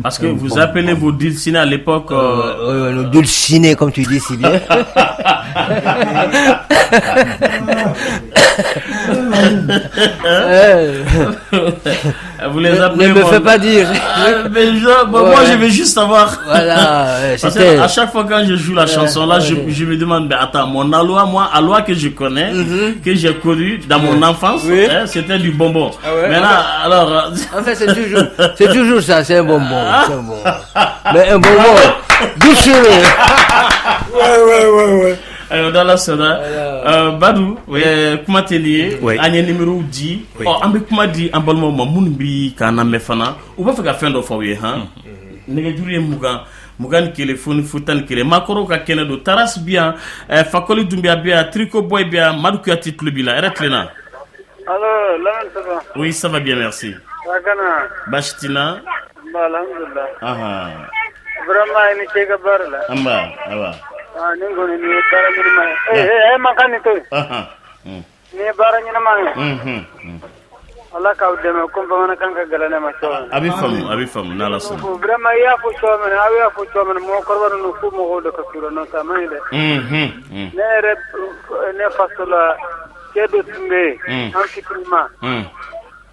parce que vous appelez vos dulcinés à l'époque... nos dulcinés, comme tu dis si bien. Vous les appelez... Ne me fais pas dire. Moi, je vais juste savoir. Voilà. Parce que à chaque fois quand je joue la chanson là, je me demande, mais attends, mon Aloha que je connais, que j'ai connu dans mon enfance, c'était du bonbon. Mais là, alors... En fait, c'est toujours ça, c'est un bonbon. Mais un bonbon doucereux. Ouais. Alors dans la soda, Badou, comment t'es lié? Anya numéro 10. Oh, ambe comment dit en balmo mamun bi kana mefana. Ou pas faire fin de fois hein? Nega juri mugan téléphone futan kele makoro ka kene do Taras bien, fakoli dumbia bien, Trico boy bien, Madou Kouyaté Tlobila. Eretlena. Alors, là, ça va? Oui, ça va bien, merci. Bashtina. Alhamdulillah. Vraiment, il est chez Gabarla. Amba. Makani to. Ni bara ni nama. Allah ka udeme ko bana kanka galane ma so. Abi fam na la so. Vraiment ya fu so men awi fu so men mo korba no fu mo go de ka sura no ta mai de. Ne fasola kedo tumbe antiprima.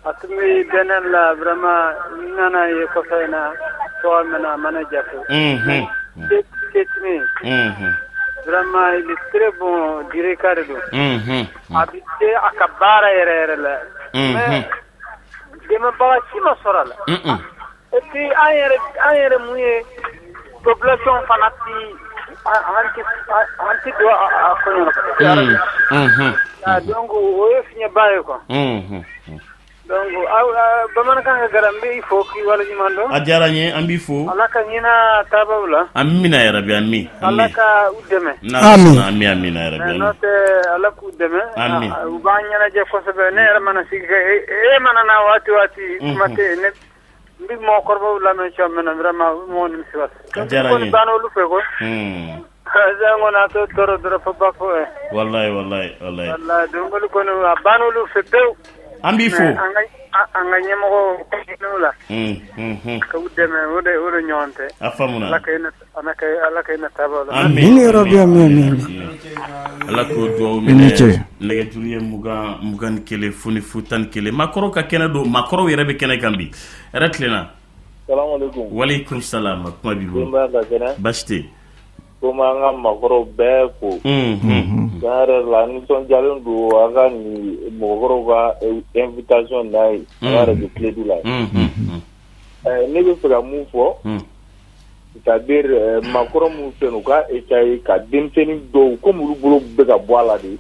Atumi benen la vraiment nana ye ko sayna so mena manager. Vraiment, il est très bon, directeur. Habité à Kabara et là. Mais, je me parle si ma soeur là. Et puis, ailleurs, mouillé, population fanatique, anti-doigt à faire. Donc, vous avez fini par quoi. Donc, bamanan kan garambe ifo ki wala jimando ajaranye ambi fo alaka nyina tabawla amina ya rabbi ammi alaka udeme amin amina ya rabbi note alaka udeme amin ubanya na je ko sebe ne ramana siga manana wati mate ne mbi mo korbo la men chamena vraiment mo ni siwas ajaranye bano lu fe ko zango na to toro fa bako wallahi wallahi dongol ko no bano lu fe pew ambi fo anga nyemo ko la ka udeme wode nyonte afamuna alakayna tabala amin rabbi amin alako do mine nege turiye mugan kele funi futan kele makoro ka kene do makoro yere be kene gambi ratlena assalamu alaikum wa alaikum salam kuma bibo bashte kuma nga makoro bɛɛ ko yɛrɛ la nisɔndiyalen don a ka nin mɔgɔkɔrɔw ka invitation n'a ye a ka radio Clé-du la ne bɛ fɛ ka mun fɔ c'est-à-dire makɔrɔ minnu filɛ nin u ka essayer ka denmisɛnnin dɔw comme olu bolo bɛ ka bɔ a la de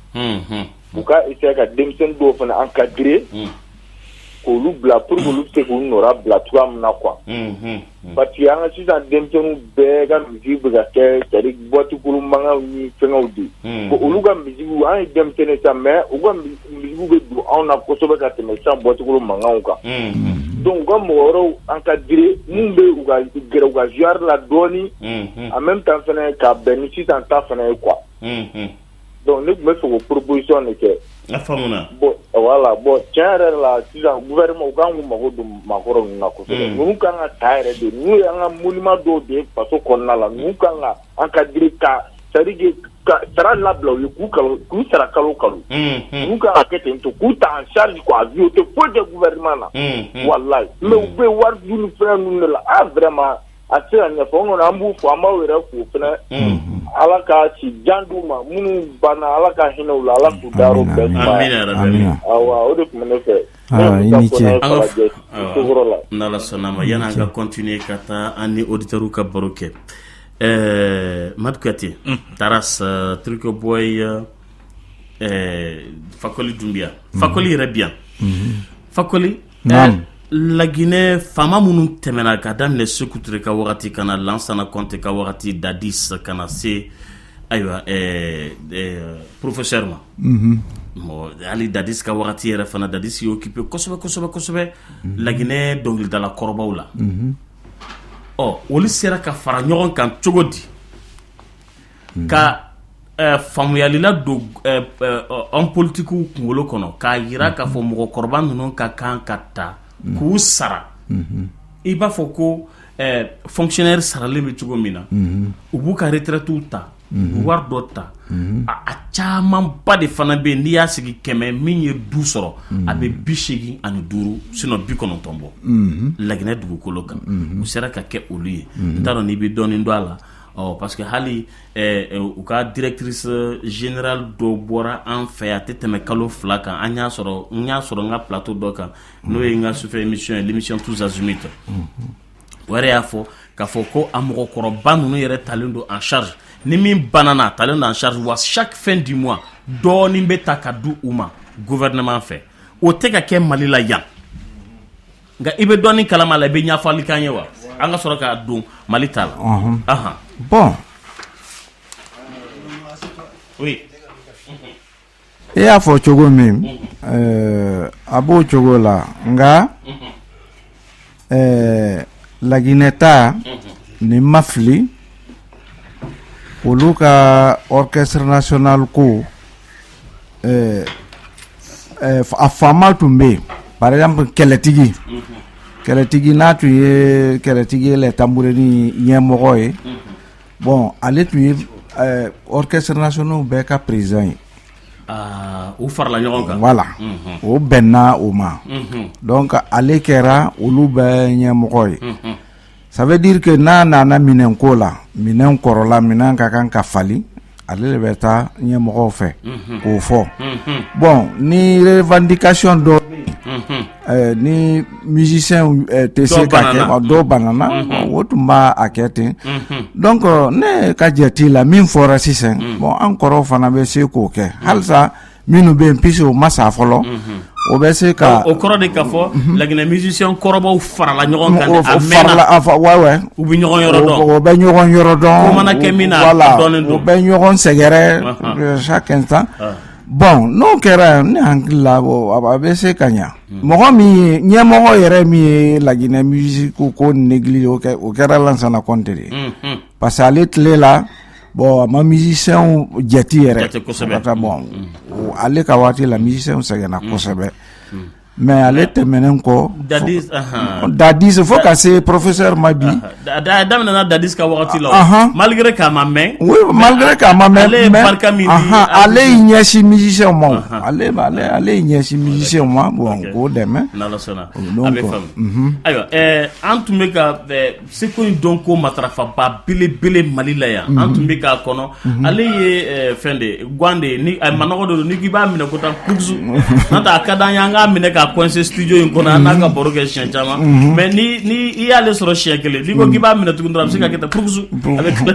u ka essayer ka denmisɛnnin dɔw fana encadrer k'olu bila pour que olu bɛ se k'u nɔra bila cogoya min na quoi parce que an ka sisan denmisɛnninw bɛɛ ka musique bɛ ka kɛ c'est-à-dire boîte kolo mankanw ni fɛngɛw de bon olu ka musique an ye denmisɛnnin sa mais u ka musique bɛ don anw na kosɛbɛ ka tɛmɛ sisan boîte kolo mankanw kan donc u ka mɔgɔ wɛrɛw encadrer mun bɛ u ka gɛrɛ u ka genre la dɔɔni en même temps fɛnɛ ka bɛn ni sisan ta fɛnɛ ye quoi donc ne tun bɛ fɛ k'o proposition de kɛ bon voilà bon tiɲɛ yɛrɛ la sisan gouvernement u kan k'u mago don maakɔrɔ ninnu na kosɛbɛ ninnu kan ka ta yɛrɛ de n'u ye an ka monument dɔw de ye faso kɔnɔna la ninnu kan ka encadrer ka c'est-à-dire que sara labla o ye k'u sara kalo n'u ka kɛ ten to k'u ta en charge quoi a vie o tɛ foyi kɛ gouvernement na wallahi mais u bɛ wari dun ni fɛn ninnu de la vraiment a tɛ se ka ɲɛfɔ an kɔni an b'u fɔ an b'aw yɛrɛ fo fɛnɛ ala ka si jan d'u ma minnu banna ala ka hinɛ u la ala k'u dayɔrɔ bɛɛ suma awɔ o de tun bɛ ne fɛ n'ala sɔnna ma yanni an ka continuer ka taa an ni auditeurs ka baro kɛ Madu Kuyate Taras Trico Boy Fakoli Doumbia Fakoli yɛrɛ bi yan Fakoli la Guinée fama minnu tɛmɛna ka daminɛ Sékou Touré ka wagati kana Lansana Conté ka wagati Dadis kana se ayiwa professeur ma hali Dadis ka wagati yɛrɛ fana Dadis y'o occupé kosɛbɛ la Guinée dɔnkilidala kɔrɔbaw la olu sera ka fara ɲɔgɔn kan cogo di ka faamuyalila don homme politique kunkolo kɔnɔ k'a yira k'a fɔ mɔgɔkɔrɔba ninnu ka kan ka ta k'u sara i b'a fɔ ko fonctionnaire saralen bɛ cogo min na u b'u ka retraite ta wari dɔ ta a camanba de fana bɛ yen n'i y'a sigi 100 min ye du sɔrɔ a bɛ 85 sinon 90 bɔ Laginɛ dugukolo kan u sera ka kɛ olu ye n t'a dɔn n'i bɛ dɔɔnin dɔn a la parce que hali u ka directrice générale dɔ bɔra an fɛ a tɛ tɛmɛ kalo 2 kan n y'a sɔrɔ n ka plateau dɔ kan n'o ye n ka sufɛ émission ye l'émission Tous Azimuts o yɛrɛ y'a fɔ k'a fɔ ko a mɔgɔkɔrɔba ninnu yɛrɛ talen don en charge ni min banana talen don en charge wa chaque fin du mois dɔɔnin bɛ ta ka du u ma gouvernement fɛ o tɛ ka kɛ Mali la yan nka i bɛ dɔɔnin kalama la i bɛ ɲɛfɔli k'an ye wa an ka sɔrɔ k'a don Mali ta la bon oui i y'a fɔ cogo min a b'o cogo la nka Laginɛ ta ni ma fili olu ka orchestre national ko a faama tun bɛ yen par exemple kɛlɛtigi n'a tun ye kɛlɛtigi ye tambourini ɲɛmɔgɔ ye bon ale tun ye orchestre national bɛɛ ka président ye u farala ɲɔgɔn kan voilà o bɛnna o ma donc ale kɛra olu bɛɛ ɲɛmɔgɔ ye ça veut dire que n'a nana minɛn ko la minɛn kɔrɔla minɛn ka kan ka fali ale de bɛ taa ɲɛmɔgɔw fɛ k'o fɔ bon ni revendication dɔ ni musicien tɛ se ka kɛ dɔw banana o tun b'a a kɛ ten donc ne ka jate la min fɔra sisan bon an kɔrɔw fana bɛ se k'o kɛ halisa minnu bɛ yen puisque o ma sa fɔlɔ o bɛ se ka o kɔrɔ de ka fɔ Laginɛ musicien kɔrɔbaw farala ɲɔgɔn kan a mɛnna u bɛ ɲɔgɔn yɔrɔ dɔn o bɛ ɲɔgɔn yɔrɔ dɔn ko mana kɛ min na a dɔnnen don u bɛ ɲɔgɔn sɛgɛrɛ chaque instant bon n'o kɛra ne hakili la a bɛ se ka ɲa mɔgɔ min ye ɲɛmɔgɔ yɛrɛ min ye Laginɛ musique ko néglige o kɛra Lansana Conté de ye parce que ale tile la bon a ma musicien jate yɛrɛ bon ale ka waati la musicien sɛgɛnna kosɛbɛ mais ale tɛmɛnen kɔ Dadis fo ka se professeur Mabi daminɛna Dadis ka wagati la malgré k'a ma mɛn oui malgré k'a ma mɛn ale ye barika min di ale y'i ɲɛsin musicien ma ale y'i ɲɛsin musicien ma bon k'o dɛmɛ n'Ala sɔnna a bɛ faamu ayiwa an tun bɛ ka seko in dɔn ko matarafaba belebele Mali la yan an tun bɛ k'a kɔnɔ ale ye fɛn de Gwande ni a manɔgɔ de don ni k'i b'a minɛ ko tan puruzu n'o tɛ a ka d'an ye an k'a minɛ k'a coincé studio in kɔnɔ an n'a ka baro kɛ siɲɛ caman mais ni i y'ale sɔrɔ siɲɛ kelen n'i ko k'i b'a minɛ tuguni dɔrɔn a bɛ se ka kɛ tan puruzu a bɛ tila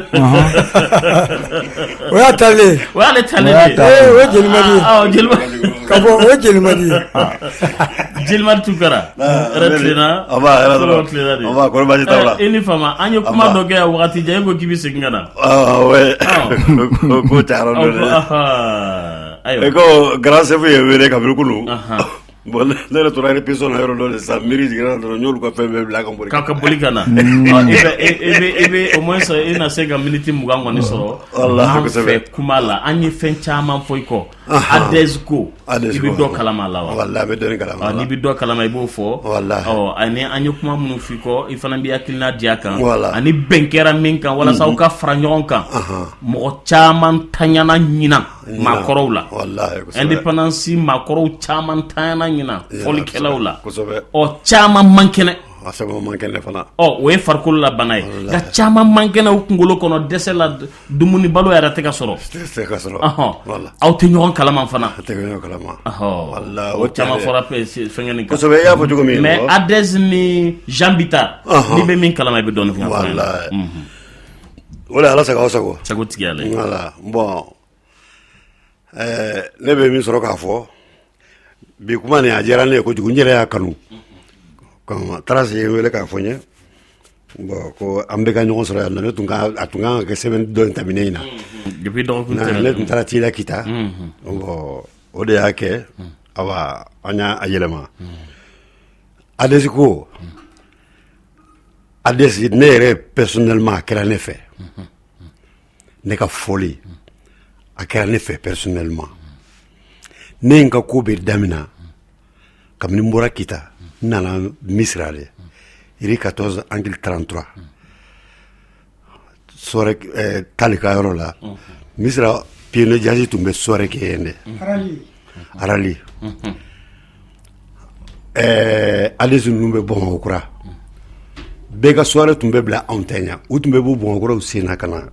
o y'a talen o y'ale talen de o ye Jelimadi ye Jelimadi ka fɔ o ye Jelimadi ye Jelimadi Tunkara retraité on va kɔrɔbaji t'aw la i ni fama an ye kuma dɔ kɛ yan wagati jan e ko k'i bɛ segin ka na ouais ko cayara dɔ dɛ ayiwa ko grand chef ye wele kabiri kunu bon ne yɛrɛ tora répétition na yɔrɔ dɔ de sa miiri jiginna dɔrɔn n y'olu ka fɛn bɛɛ bila ka boli ka boli ka na i bɛ au moins i na se ka miniti 20 kɔni sɔrɔ an fɛ kuma la an ye fɛn caman fɔ i kɔ Adesco i bɛ dɔ kalama la wa wallahi bɛ dɔni kalama n'i bɛ dɔ kalama i b'o fɔ wallahi ani an ye kuma minnu f'i kɔ i fana b'i hakilina di a kan wallahi ani bɛn kɛra min kan walasa aw ka fara ɲɔgɔn kan mɔgɔ caman taɲana ɲina maakɔrɔw la wallahi indépendance maakɔrɔw caman taɲana ɲina fɔlikɛlaw la kosɛbɛ caman man kɛnɛ a sɛbɛn man kɛnɛ fana o ye farikolo la bana ye nka caman man kɛnɛ u kunkolo kɔnɔ dɛsɛ la dumuni balo yɛrɛ tɛ ka sɔrɔ aw tɛ ɲɔgɔn kalama fana wallahi o caman fɔra fɛngɛ nin kan kosɛbɛ i y'a fɔ cogo min mais Adès ni Jean Bitar n'i bɛ min kalama i bɛ dɔɔnin fɔ wallahi o de ala sago sago tigiya la voilà bon ne bɛ min sɔrɔ k'a fɔ bi kuma nin a diyara ne ye kojugu n yɛrɛ y'a kanu Taras ye wele k'a fɔ n ye bon ko an bɛ ka ɲɔgɔn sɔrɔ yan nɔ ne tun kan ka kɛ semaine dɔ in tɛmɛnen in na depuis dɔgɔkun tɛmɛnen ne tun taara ci la Kita bon o de y'a kɛ awa an y'a yɛlɛma Adès ko Adès ne yɛrɛ personnellement a kɛra ne fɛ ne ka foli a kɛra ne fɛ personnellement ne n ka ko bɛ daminɛ kabini n bɔra Kita n nana Misira de Iri 14 angle 33 soirée Kali ka yɔrɔ la Misira Piene Jazi tun bɛ soirée kɛ yen de Arali Adès ninnu bɛ Bamakɔ kura bɛɛ ka soirée tun bɛ bila anw ta ɲɛ u tun bɛ bɔ Bamakɔ kuraw sen na ka na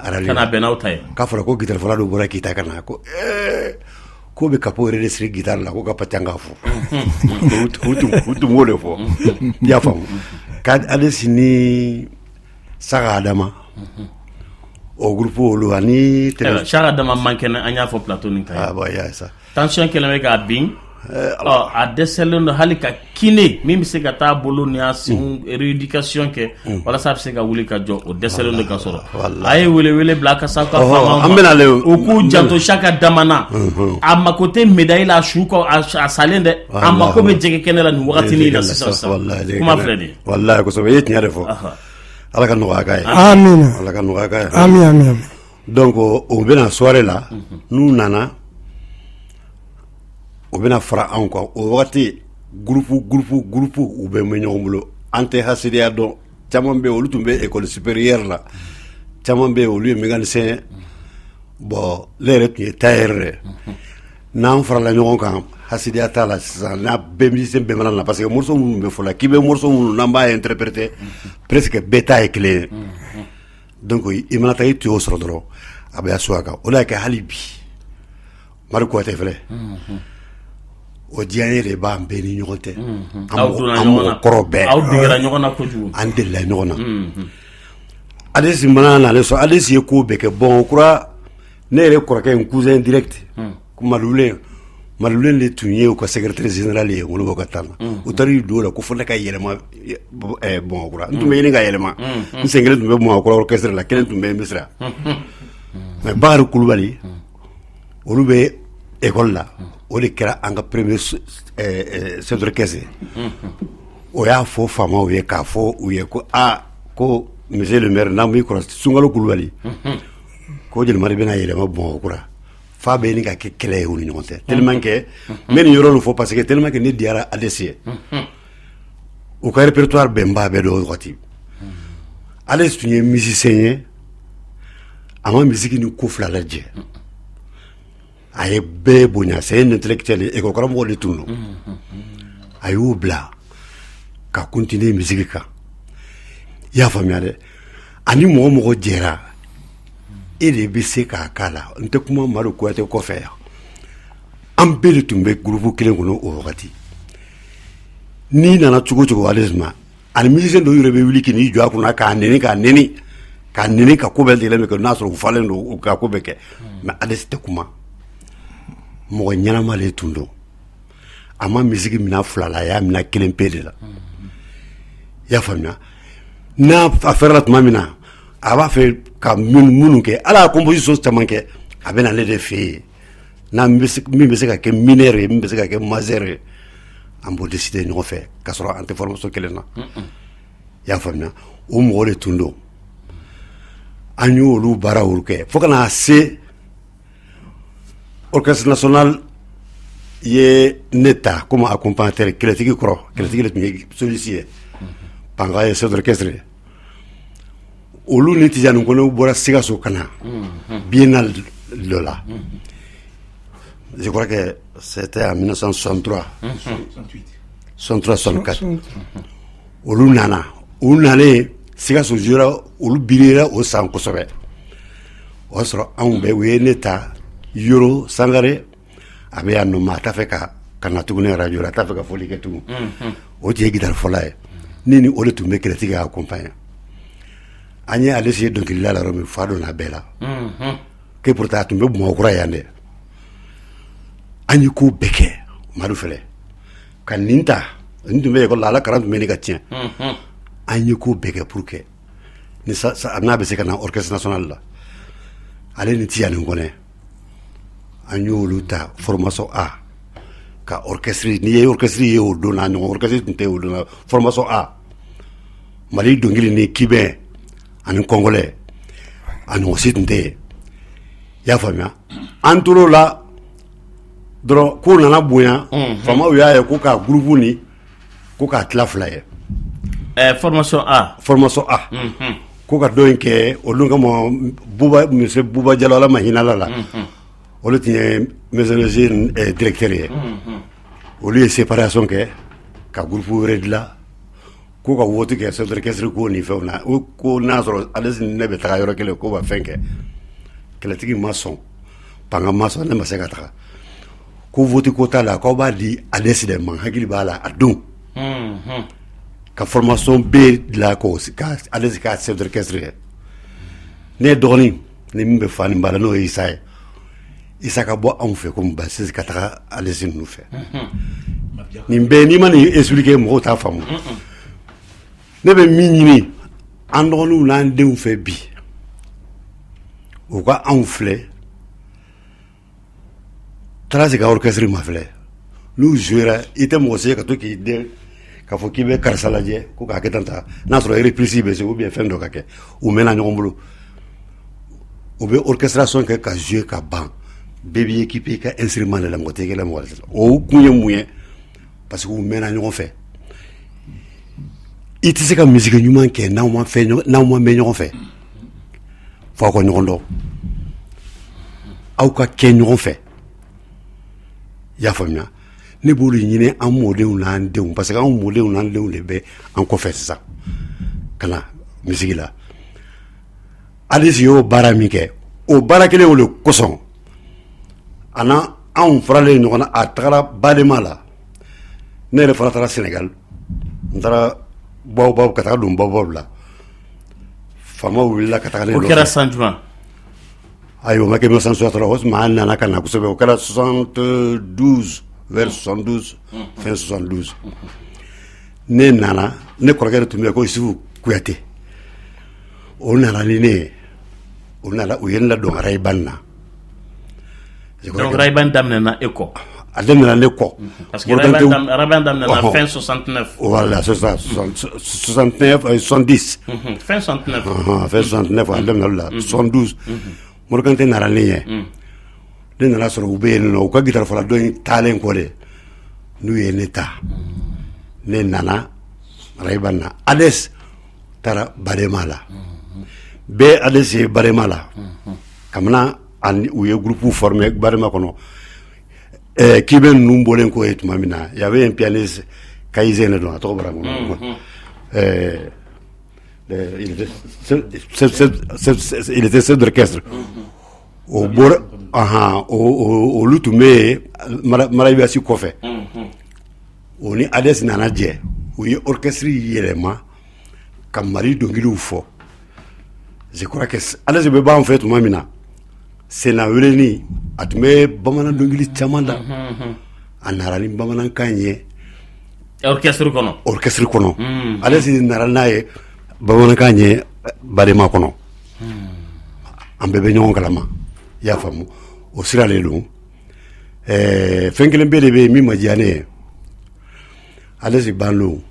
Arali kana bɛn n'aw ta ye k'a fɔra ko guitare fɔla dɔ bɔra Kita ka na ko ko bɛ capo yɛrɛ de siri guitare la ko ka pacanga fɔ u tun b'o de fɔ i y'a faamu ka Adès ni Saga Adama o groupe olu ani Saga Adama man kɛnɛ an y'a fɔ plateau nin kan bon y'a ça tension kɛlen bɛ k'a bin a dɛsɛlen don hali ka kine min bɛ se ka taa bolo ni a sen rééducation kɛ walasa a bɛ se ka wuli ka jɔ o dɛsɛlen don ka sɔrɔ a ye welewele bila ka sa ka fama o k'u janto Saga Adama na a mako tɛ médaille la a su kɔ a salen dɛ a mako bɛ jɛgɛ kɛnɛ la nin wagati la sisan kuma filɛ nin ye wallahi kosɛbɛ i ye tiɲɛ de fɔ ala ka nɔgɔya k'a ye amina ala ka nɔgɔya k'a ye amin donc o bɛna soirée la n'u nana o bɛna fara anw kan o wagati groupe u bɛ mɛ ɲɔgɔn bolo an tɛ hasidiya dɔn caman bɛ olu tun bɛ école supérieure la caman bɛ olu ye mécanicien bon ne yɛrɛ tun ye tailleur de n'an farala ɲɔgɔn kan hasidiya t'a la sisan n'a bɛɛ musicien bɛɛ mana na parce que morceau minnu bɛ fɔ la k'i bɛ morceau minnu n'an b'a interpréter presque bɛɛ ta ye kelen ye donc i mana taa i tun y'o sɔrɔ dɔrɔn a bɛ so a kan o de y'a kɛ hali bi Mari Kuyate filɛ o diyaɲɛ de b'an bɛɛ ni ɲɔgɔn tɛ an mɔgɔ kɔrɔ bɛɛ aw degera ɲɔgɔn na kojugu an delila ɲɔgɔn na Adès mana nalen sɔrɔ Adès ye ko bɛɛ kɛ bon kura ne yɛrɛ kɔrɔkɛ n cousin direct ko Madulen de tun ye u ka secrétaire général ye Woloba ka taa na u taara i don la ko fo ne ka yɛlɛma Bamakɔ kura n tun bɛ ɲini ka yɛlɛma n sen kelen tun bɛ Bamakɔ kura orchestre la kelen tun bɛ Misira mais Bakari Kulubali olu bɛ école la o de kɛra an ka premier chef d'orchestre o y'a fɔ faamaw ye k'a fɔ u ye ko ko monsieur le maire n'an b'i kɔrɔ Sunkalo Kulubali ko Jelimadi bɛna yɛlɛma Bamakɔ kura f'a bɛ ɲini ka kɛ kɛlɛ ye u ni ɲɔgɔn tɛ tellement que n bɛ nin yɔrɔ nin fɔ parce que tellement que ne diyara Adès ye u ka répertoire bɛnba bɛɛ dɔn o wagati Adès tun ye musicien ye a ma musique ni ko fila lajɛ a ye bɛɛ bonya c'est un intellectuel ye école karamɔgɔ de tun don a y'o bila ka continuer musique kan i y'a faamuya dɛ ani mɔgɔ mɔgɔ jɛra e de bɛ se k'a k'a la n tɛ kuma Mari Kuyate kɔfɛ yan an bɛɛ de tun bɛ groupe kelen kɔnɔ o wagati n'i nana cogo cogo Adès ma ani musicien dɔw yɛrɛ bɛ wuli k'i jɔ a kunna k'a nɛni ka ko bɛɛ lajɛlen kɛ n'a sɔrɔ u falen don u ka ko bɛɛ kɛ mais Adès tɛ kuma mɔgɔ ɲɛnama le tun don a ma musique mina fila la a y'a mina kelen pe de la i y'a faamuya n'a a fɛrɛla tuma min na a b'a fɛ ka minnu kɛ ala ka composition caman kɛ a bɛ na ale de fɛ yen n'a min bɛ se ka kɛ mineur ye min bɛ se ka kɛ majeur ye an b'o décider ɲɔgɔn fɛ k'a sɔrɔ an tɛ formation kelen na i y'a faamuya o mɔgɔ de tun don an y'olu baaraw kɛ fo ka na se orchestre national ye neta comme accompagnateur keletigi koro keletigi le tun celui-ci ye panga ye chef d'orchestre olu ni tijani kono bora Sikasso kana biennale Lola. Je crois que c'était en 1963 63-64 olu nana olu nale Sikasso jura olu birira o san kosɛbɛ o sɔrɔ anw bɛ u ye ne ta Yoro Sangare a bɛ yan nɔ ma a t'a fɛ ka na tuguni radio la a t'a fɛ ka fɔli kɛ tugun o tun ye guitare fɔla ye ne ni o de tun bɛ kɛlɛtigi ka accompagner an ye ale se dɔnkilila la yɔrɔ min fa donna a bɛɛ la que pourtant a tun bɛ Bamakɔkura yan dɛ an ye ko bɛɛ kɛ Madu fɛlɛ ka nin ta nin tun bɛ école la Ala kalan tun bɛ ne ka tiɲɛ an ye ko bɛɛ kɛ pour que ni n'a bɛ se ka na orchestre national la ale ni Tijani Nkone an y'olu ta formation A ka orchestre ni ye orchestre ye o don na ɲɔgɔn orchestre tun tɛ o don na formation A Mali dɔnkili ni kibɛn ani kɔngɔlɛ a ɲɔgɔn si tun tɛ yen i y'a faamuya an tor'o la dɔrɔn ko nana bonya faamaw y'a ye ko k'a groupe ni ko k'a tila fila ye formation A ko ka dɔ in kɛ olu kama monsieur Buba Jalo Ala ma hinɛ la olu tun ye maison directeur ye olu ye séparation kɛ ka groupe wɛrɛ dilan ko ka vote kɛ chef d'orchestre ko ni fɛnw na ko n'a sɔrɔ ale si ne bɛ taga yɔrɔ kelen ko ba fɛn kɛ kɛlɛtigi ma sɔn panga ma sɔn ne ma se ka taga ko vote ko t'a la k'aw b'a di ale si de ma hakili b'a la a don ka formation B dilan ka ale si ka chef d'orchestre ye ne ye dɔgɔnin ni min bɛ fa ni ba la n'o ye Isa ye Isa ka bɔ anw fɛ komi Basisi ka taga ale si ninnu fɛ nin bɛɛ n'i ma nin expliquer mɔgɔw t'a faamu ne bɛ min ɲini an dɔgɔninw n'an denw fɛ bi u ka anw filɛ taara sigi orchestre ma filɛ n'u jouera i tɛ mɔgɔ se ka to k'i den k'a fɔ k'i bɛ karisa lajɛ ko k'a kɛ tan ta n'a sɔrɔ reprise bɛ se ou bien fɛn dɔ ka kɛ u mɛnna ɲɔgɔn bolo u bɛ orchestration kɛ ka jouer ka ban bɛɛ b'i équiper ka instrument de la mɔgɔ tɛ kɛlɛ mɔgɔ la o kun ye mun ye parce que u mɛnna ɲɔgɔn fɛ i tɛ se ka musique ɲuman kɛ n'aw ma mɛn ɲɔgɔn fɛ fo aw ka ɲɔgɔn dɔn aw ka kɛ ɲɔgɔn fɛ i y'a faamuya ne b'olu ɲini an mɔdenw n'an denw parce que an mɔdenw n'an denw de bɛ an kɔfɛ sisan ka na musique la ale si y'o baara min kɛ o baara kelen o de kosɔn a na anw faralen ɲɔgɔn na a tagara Badema la ne yɛrɛ fana taara Sénégal n taara baw ka taga don baw la faamaw wulila ka taga ne o kɛra san jumɛn ayiwa o ma kɛ 1963 o tuma an nana ka na kosɛbɛ o kɛra 72 vers 72 fin 72 ne nana ne kɔrɔkɛ de tun bɛ yen ko Isufu Kuyate o nana ni ne ye o ye ne ladon Arayiban na donc Arayiban daminɛna e kɔ a daminɛna ne kɔ parce que Arayiban daminɛna fin 69 voilà c'est ça 69 70 fin 69 fin 69 a daminɛna la 72 Morikante nana ne ye ne nana sɔrɔ u bɛ yen nɔ u ka guitare fɔla dɔ in taalen kɔ de n'u ye ne ta ne nana Arayiban na Ades taara Badema la bɛɛ Ades ye Badema la kamana u ye groupe formé Badema kɔnɔ k'i bɛ ninnu bɔlen ko ye tuma min na y avait un pianiste Kayise ne dɔn a tɔgɔ bɔra il était chef d'orchestre o bɔra olu tun bɛ yen Marabiyasi kɔfɛ o ni Ades nana jɛ u ye orchestre yɛlɛma ka Mali dɔnkiliw fɔ je crois que Ades bɛ b'an fɛ tuma min na Sena weleni a tun bɛ bamanan dɔnkili caman da a nara ni bamanankan ye orchestre kɔnɔ Ades nara n'a ye bamanankan ye Badema kɔnɔ an bɛɛ bɛ ɲɔgɔn kalama i y'a faamu o sira de don fɛn kelen bɛ de bɛ yen min ma diya ne ye Ades banlo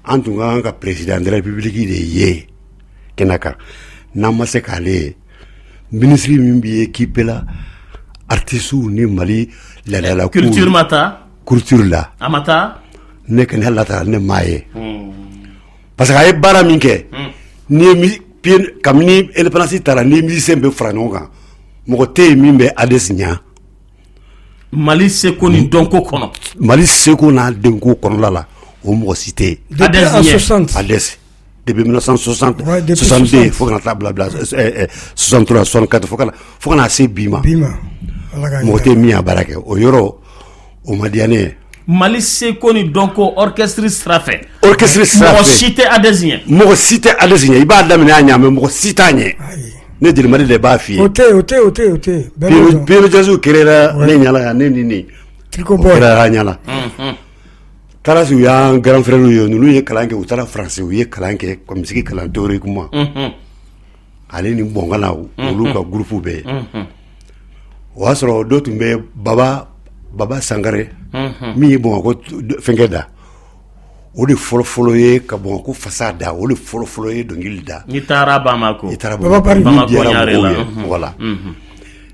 an tun ka kan ka président de la république de ye kɛnɛ kan n'an ma se k'ale ye ministre min bɛ équipe la artisu ni Mali la culture mata culture la amata ne kan halata ne maye parce que ay bara minke ni mi kamni indépendance tara ni musicien be franonga mo te mi be adesnya Mali seko ni donko kono Mali seko na denko kono la o mo cité depuis 1960 62 faut qu'on table bla 63 64 faut qu'on a assez bima mo te mi abarake o yoro o madiane Mali seko ni donko orchestre strafe mo cité adesnya iba damine anya me mo citanye ne dil Mali le ba fi ote Pierre Jésus kerera ne nyala ne triko boy kerera nyala Tarasu ya grand frère nous ye kalanke utara français ye kalanke comme si kalan théoriquement ale ni bongala olu ka groupe be wasro dotu be baba Sangare mi bon ko fengeda o de folo ye ka bon ko fasada o de folo ye dongilda ni taraba mako baba nyare la voilà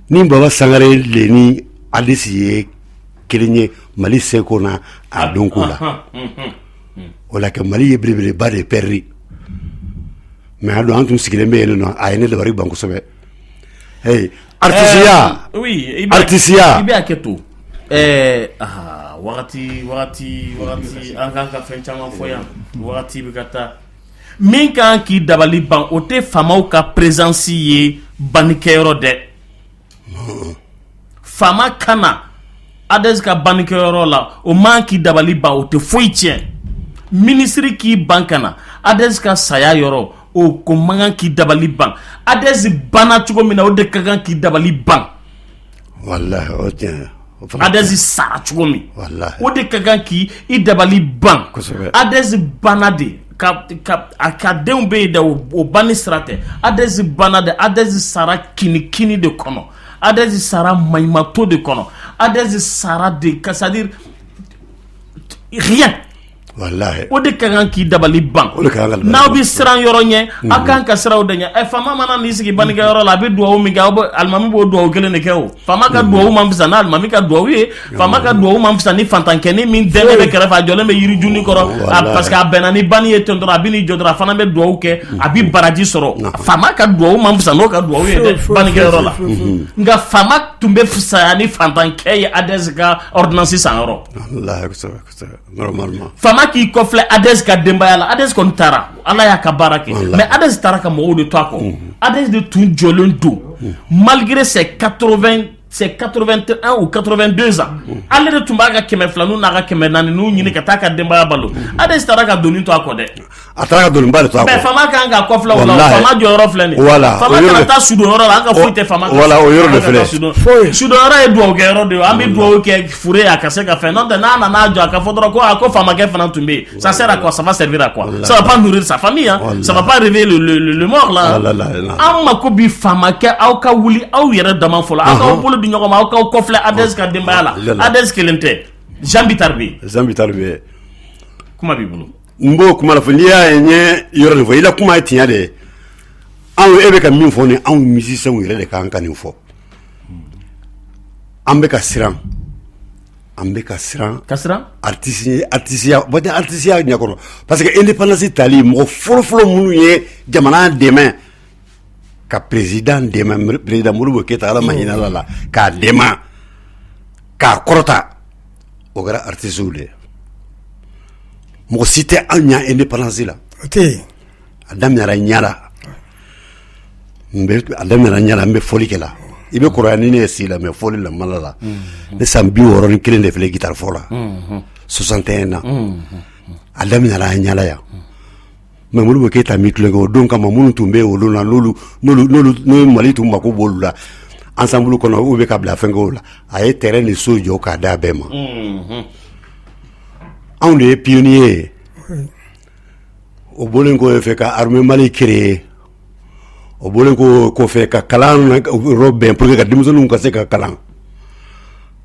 ni baba Sangare le ni adisi kelenye Mali seko na adonko la wala ke Mali yebrebe ba de perri mais ado antum sigileme no ayene de bari banko sobe hey artisia oui artisia ibe aketo wakati anganga fenchama foya wakati bigata min kan ki dabali ban o te famaw ka présence ye banikero de fama kana Ades ka banque la o man ki dabali ba o te foi tien ministre ki bankana ades ka saya yoro o ko mangan ki dabali ban ades bana chugo mina o de kagan ki dabali ban wallahi o tien ades sara chugo mi wallahi o de kagan ki I dabali ban ades bana de ka akadeum be de o bani strate ades bana de ades sara kini de kono ades sara maimato de kono ades sara de c'est-à-dire rien wallahi o de kan ki dabali ban na bi sran yoro nye akan ka sra o de nya e fama mana ni sigi baniga yoro la bi duwa mi ga almami bo duwa kele ne kewo fama ka duwa man bisa na almami ka duwa wi fama ka duwa man bisa ni fantankeni min dene be kere fa jole me yiri juni koro parce que benani bani e tondra bini jodra fana be duwa ke abi baraji soro fama ka duwa man bisa no ka duwa wi de baniga yoro la nga fama tumbe fisa ni fantankey ades ka ordonnance san yoro wallahi ko normalement qui kofle Ades ka dembaya la Ades kon tara ala ya ka barake mais Ades tara ka mo de toi ko Ades de tout jolon do malgré ses 81 ou 82 ans alle de tumbaga keme flanu na ka keme nani nu nyini ka taka dembaya balo Ades tara ka doni to ko de atara ka doni balo to ko mais fama ka nga kofle wala fama joro flani fama ka ta sudo oro la ka fuite fama wala o yoro de fle sudo oro e do ke oro de ami do ke fure akase ka fe non de na jo ka fodro ko fama ke fana tumbe ça sert à quoi, ça va servir à quoi, ça va pas nourrir sa famille ça va pas réveiller le mort là amma ko bi fama ke au ka wuli au yere dama fola aka du ñoko ma ko kofle Ades ka dembala Ades kelente Jambi Tarbi kuma bi bulu mbo kuma la fania enye yoro ne fo ila kuma tinya de an ebe ka min fo ni an musicien yere de kan kan fo ambe ka siran artisia nyakoro parce que indépendance itali mo folo munu ye jamana demain ka président Modibo Keïta ala mahina la ka dema ka korota o gara artisu de mo cité anya indépendance la adam nyara mbe foli kala ibe korani ne sila me foli la malala ne sambi woro ni kelen de fele guitar fola 61 ans adam nyara ya mais Modibo Keïta mi tulengo donc ma munu tumbe o lona lolu mali tumba ko bolula ensemble kono ube kabla fengo la ay terrain ni sojo ka da bema on est pionnier o bolengo fe ka armée mali créé o bolengo ko fe ka kalan robben pour que dimzonu ko se ka kalan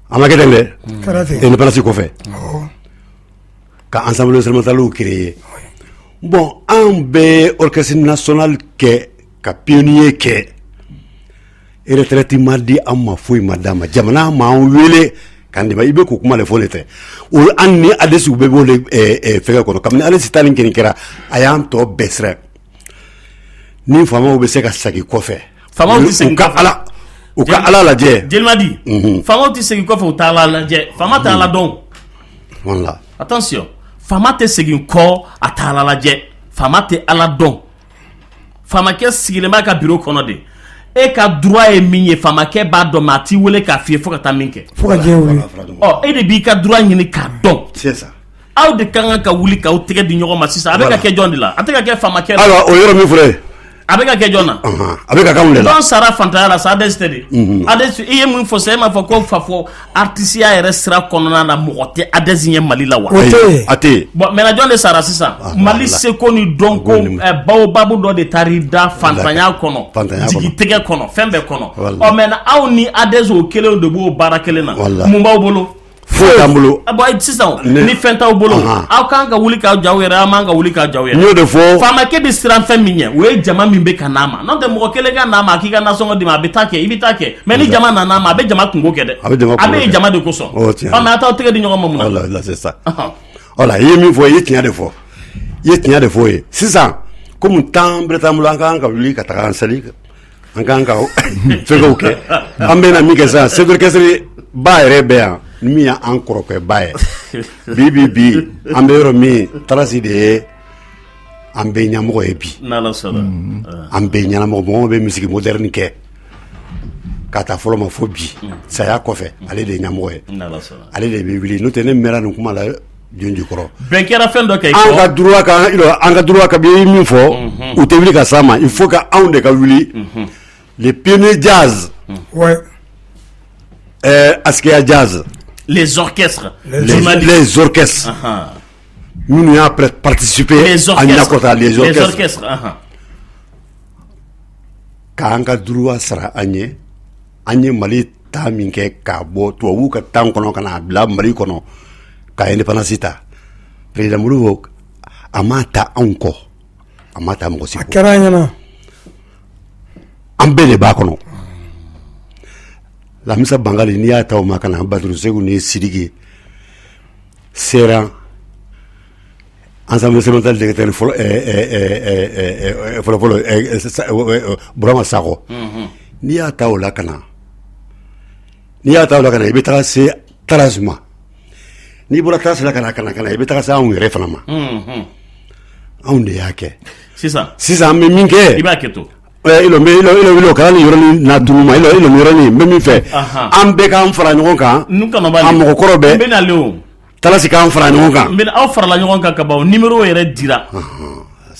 amake dembe et ne pas ko fe ka ensemble instrumental créé bon un be orchestre national ke ka pionnier ke retraite ma di an ma foyi ma d'a ma jamana m'an wele kan dɛmɛ i bɛ k'o kuma de fɔ ne tɛ o an ni adesi u bɛɛ b'o de fɛngɛ kɔnɔ kabini adesi tali kɛnin kɛra a y'an tɔ bɛɛ siran ni faamaw bɛ se ka segin kɔfɛ faamaw tɛ segin kɔfɛ u ka ala lajɛ Jelimadi faamaw tɛ segin kɔfɛ u t'a ala lajɛ faama tɛ ala dɔn voilà attention faama tɛ segin kɔ a t'a ala lajɛ faama tɛ ala dɔn faamakɛ sigilen b'a ka bureau kɔnɔ de e ka droit ye min ye faamakɛ b'a dɔn mais a t'i wele k'a f'i ye fo ka taa min kɛ fo ka diɲɛ wuli e de b'i ka droit ɲini k'a dɔn c'est ça aw de ka kan ka wuli k'aw tɛgɛ di ɲɔgɔn ma sisan a bɛ ka kɛ jɔn de la a tɛ ka kɛ faamakɛ la ayiwa o yɔrɔ min filɛ a bɛ ka kɛ jɔn na a bɛ ka k'anw de la jɔn sara fantanya la sa Adès tɛ de Adès i ye mun fɔ sa e m'a fɔ ko fa fɔ artisiya yɛrɛ sira kɔnɔna na mɔgɔ tɛ Adès ɲɛ Mali la wa o tɛ yen a tɛ yen bon maintenant jɔn de sara sisan Mali seko ni dɔnko baobabu dɔ de taar'i da fantanya kɔnɔ jigitigɛ kɔnɔ fɛn bɛɛ kɔnɔ maintenant aw ni Adès o kelen de b'o baara kelen na mun b'aw bolo foyi t'an bolo sisan ni fɛn t'aw bolo aw kan ka wuli k'aw jaw yɛrɛ aw man ka wuli k'aw jaw yɛrɛ n y'o de fɔ faamakɛ bɛ siran fɛn min ɲɛ o ye jama min bɛ ka n'a ma n'o tɛ mɔgɔ kelen ka n'a ma k'i ka nasɔngɔ d'i ma a bɛ taa kɛ i bɛ taa kɛ mais ni jama nana ma a bɛ jama kungo kɛ dɛ a bɛ ye jama de kosɔn mais a t'aw tɛgɛ di ɲɔgɔn ma mun na voilà c'est ça voilà i ye min fɔ i ye tiɲɛ de fɔ i ye tiɲɛ de fɔ ye sisan komi temps bɛrɛ t'an bolo an kan ka wuli ka taga an seli an kan ka fɛnkɛw kɛ an bɛ na min kɛ sisan sécurité ba yɛrɛ bɛ yan min y'an kɔrɔkɛ ba ye bi an bɛ yɔrɔ min Tarasi de ye an bɛ ɲɛmɔgɔ ye bi an bɛ ɲɛmɔgɔ mɔgɔw bɛ musique moderne kɛ ka taa fɔlɔ ma fo bi saya kɔfɛ ale de ye ɲɛmɔgɔ ye ale de bɛ wuli n'o tɛ ne mɛnna nin kuma la jonji kɔrɔ bɛn kɛra fɛn dɔ kɛ an ka droit kan bi min fɔ u tɛ wuli ka s'a ma il faut que anw de ka wuli les pionniers jazz Askia Jazz les orchestres les orchestres nous y avons participé à les orchestres k'an ka droit sara an ye Mali ta min kɛ k'a bɔ tubabuw ka temps kɔnɔ ka n'a bila Mali kɔnɔ ka indépendance ta président Modibo a m'a ta anw kɔ a m'a ta mɔgɔ si kɔ a kɛra an ɲɛna an bɛɛ de b'a kɔnɔ Lamisa Bangali n'i y'a ta o ma ka na Badru Segu ni Sidiki sera ensemble instrumental directeur fɔlɔ Burama Sakɔ n'i y'a ta o la ka na i bɛ taga se Tarasi ma n'i bɔra Tarasi la ka na i bɛ taga se anw yɛrɛ fana ma anw de y'a kɛ sisan an bɛ min kɛ i b'a kɛ to ilo kala ni yɔrɔnin na dugu ma ilo yɔrɔnin n bɛ min fɛ an bɛɛ k'an fara ɲɔgɔn kan a mɔgɔkɔrɔ bɛɛ Tarasi k'an fara ɲɔgɔn kan aw farala ɲɔgɔn kan ka ban numéro yɛrɛ dira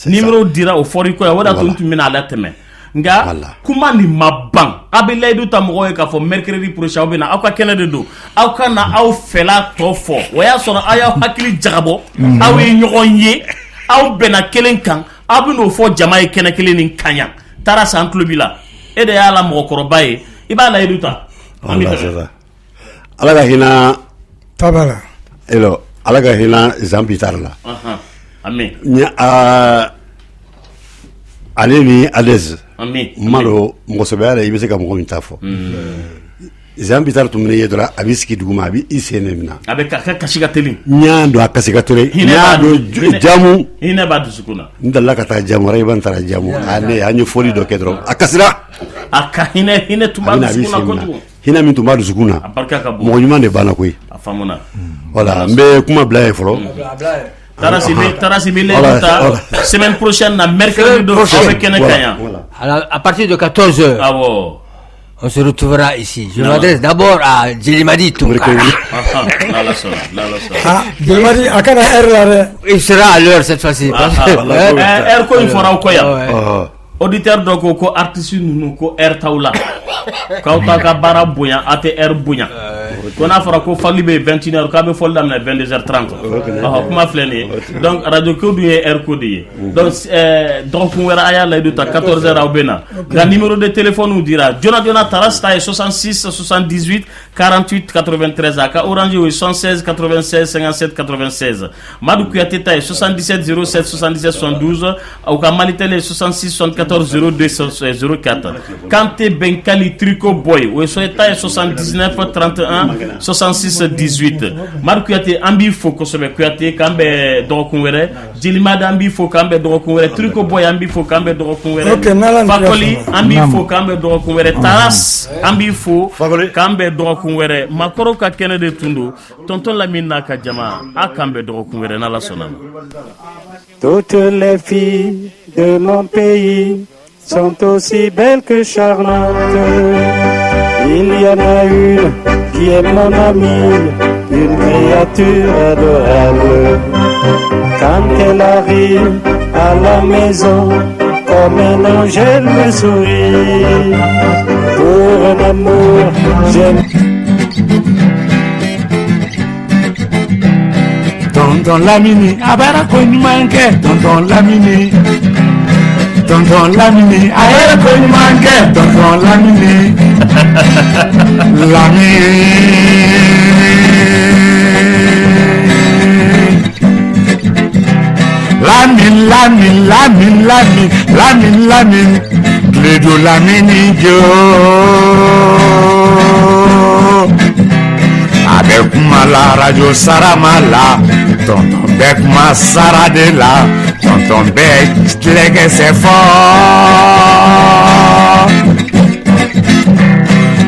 numéro dira o fɔra i kɔ yan o de y'a to n tun bɛna a latɛmɛ nka kuma nin ma ban a bɛ layidu ta mɔgɔw ye k'a fɔ mercredi prochain aw bɛ na aw ka kɛnɛ de don aw ka na aw fɛla tɔ fɔ o y'a sɔrɔ aw y'aw hakili jagabɔ aw ye ɲɔgɔn ye aw bɛnna kelen kan aw bɛ n'o fɔ jama ye kɛnɛ kelen nin kan yan Tarasi an tulo b'i la e de y'a la mɔgɔkɔrɔba ye i b'a layidu ta Ala ka hinɛ tabala Ala ka hinɛ Jean Bitar la amen ale ni Adès amen ma dɔn mɔgɔsɛbɛya la i bɛ se ka mɔgɔ min ta fɔ Jean Bitar tun bɛ ne ye dɔrɔn a bɛ sigi dugu ma a bɛ i sen ne minɛ a bɛ ka kasi ka teli n y'a dɔn a kasi ka teli n y'a dɔn jamu hinɛ b'a dusukun na n dalila ka taa jamu wɛrɛ i b'a taara jamu ne an ye fɔli dɔ kɛ dɔrɔn a kasira a ka hinɛ tun b'a dusukun na kojugu hinɛ min tun b'a dusukun na mɔgɔ ɲuman de banna koyi a faamuna voilà n bɛ kuma bila ye fɔlɔ Tarasi bɛ layidu ta semaine prochaine na mercredi don aw bɛ kɛnɛ kan yan à partir de 14h awɔ on se retrouvera ici. Je m'adresse d'abord à Jelimadi Tounkara. Jelimadi, à quelle heure? Il sera à l'heure cette fois-ci. Heure ko il fera au koya. Auditeur dɔ ko artiste ninnu ko air taula k'aw ta ka baara bonya a tɛ air bonya ko n'a fɔra ko fali bɛ 21h k'a bɛ fɔli daminɛ 22h30 kuma filɛ nin ye donc radio ko dun ye air ko de ye donc dɔgɔkun wɛrɛ a y'a layidu ta 14h aw bɛ na nka numéro de téléphone dira joona Tarasi ta ye 66 78 48 93 aka Orange 76 96 57 96 Madou Kouyaté taille 77 07 77 72 au Malitele 66 74 02 04 Kanté Benkali Trico Boy ou taille 79 31 66 18 Madou Kouyaté ambi fo kosobe Kouyaté kambe dokunwere Jilima ambi fo kambe dokunwere Trico Boy ambi fo kambe dokunwere Fakoli ambi fo kambe dokunwere Taras ambi fo kambe dokunwere Makoro ka kene de tundu tonton Lamine naka jama akambe dokunwere na la sonam. Toutes les filles de mon pays sont aussi belles que charmantes. Il y en a une qui est mon amie, une créature adorable. Quand elle arrive à la maison, comme un ange, elle me sourit. Pour un amour, j'aime. Tonton Lamine, abara koni manke, tonton Lamine. Tonton Lamine, abara koni manke, tonton Lamine. Lamine, Clédo Lamine Jo. Avec la radio Saramala, tonton Bec ma Saradela, tonton Bec Légué c'est fort.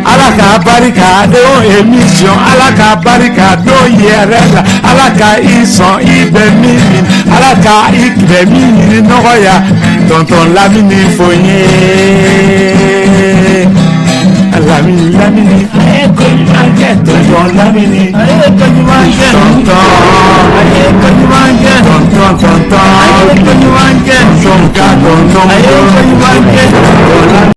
Alaka barikado émission, alaka barikado yerela, alaka ison ibemini, alaka ikbemini noya, tonton Lamine Foyé. Lamine, aye koni manke, tonton Lamine, aye koni manke, tonton, aye koni manke, tonton, aye koni manke, tonton, aye koni manke,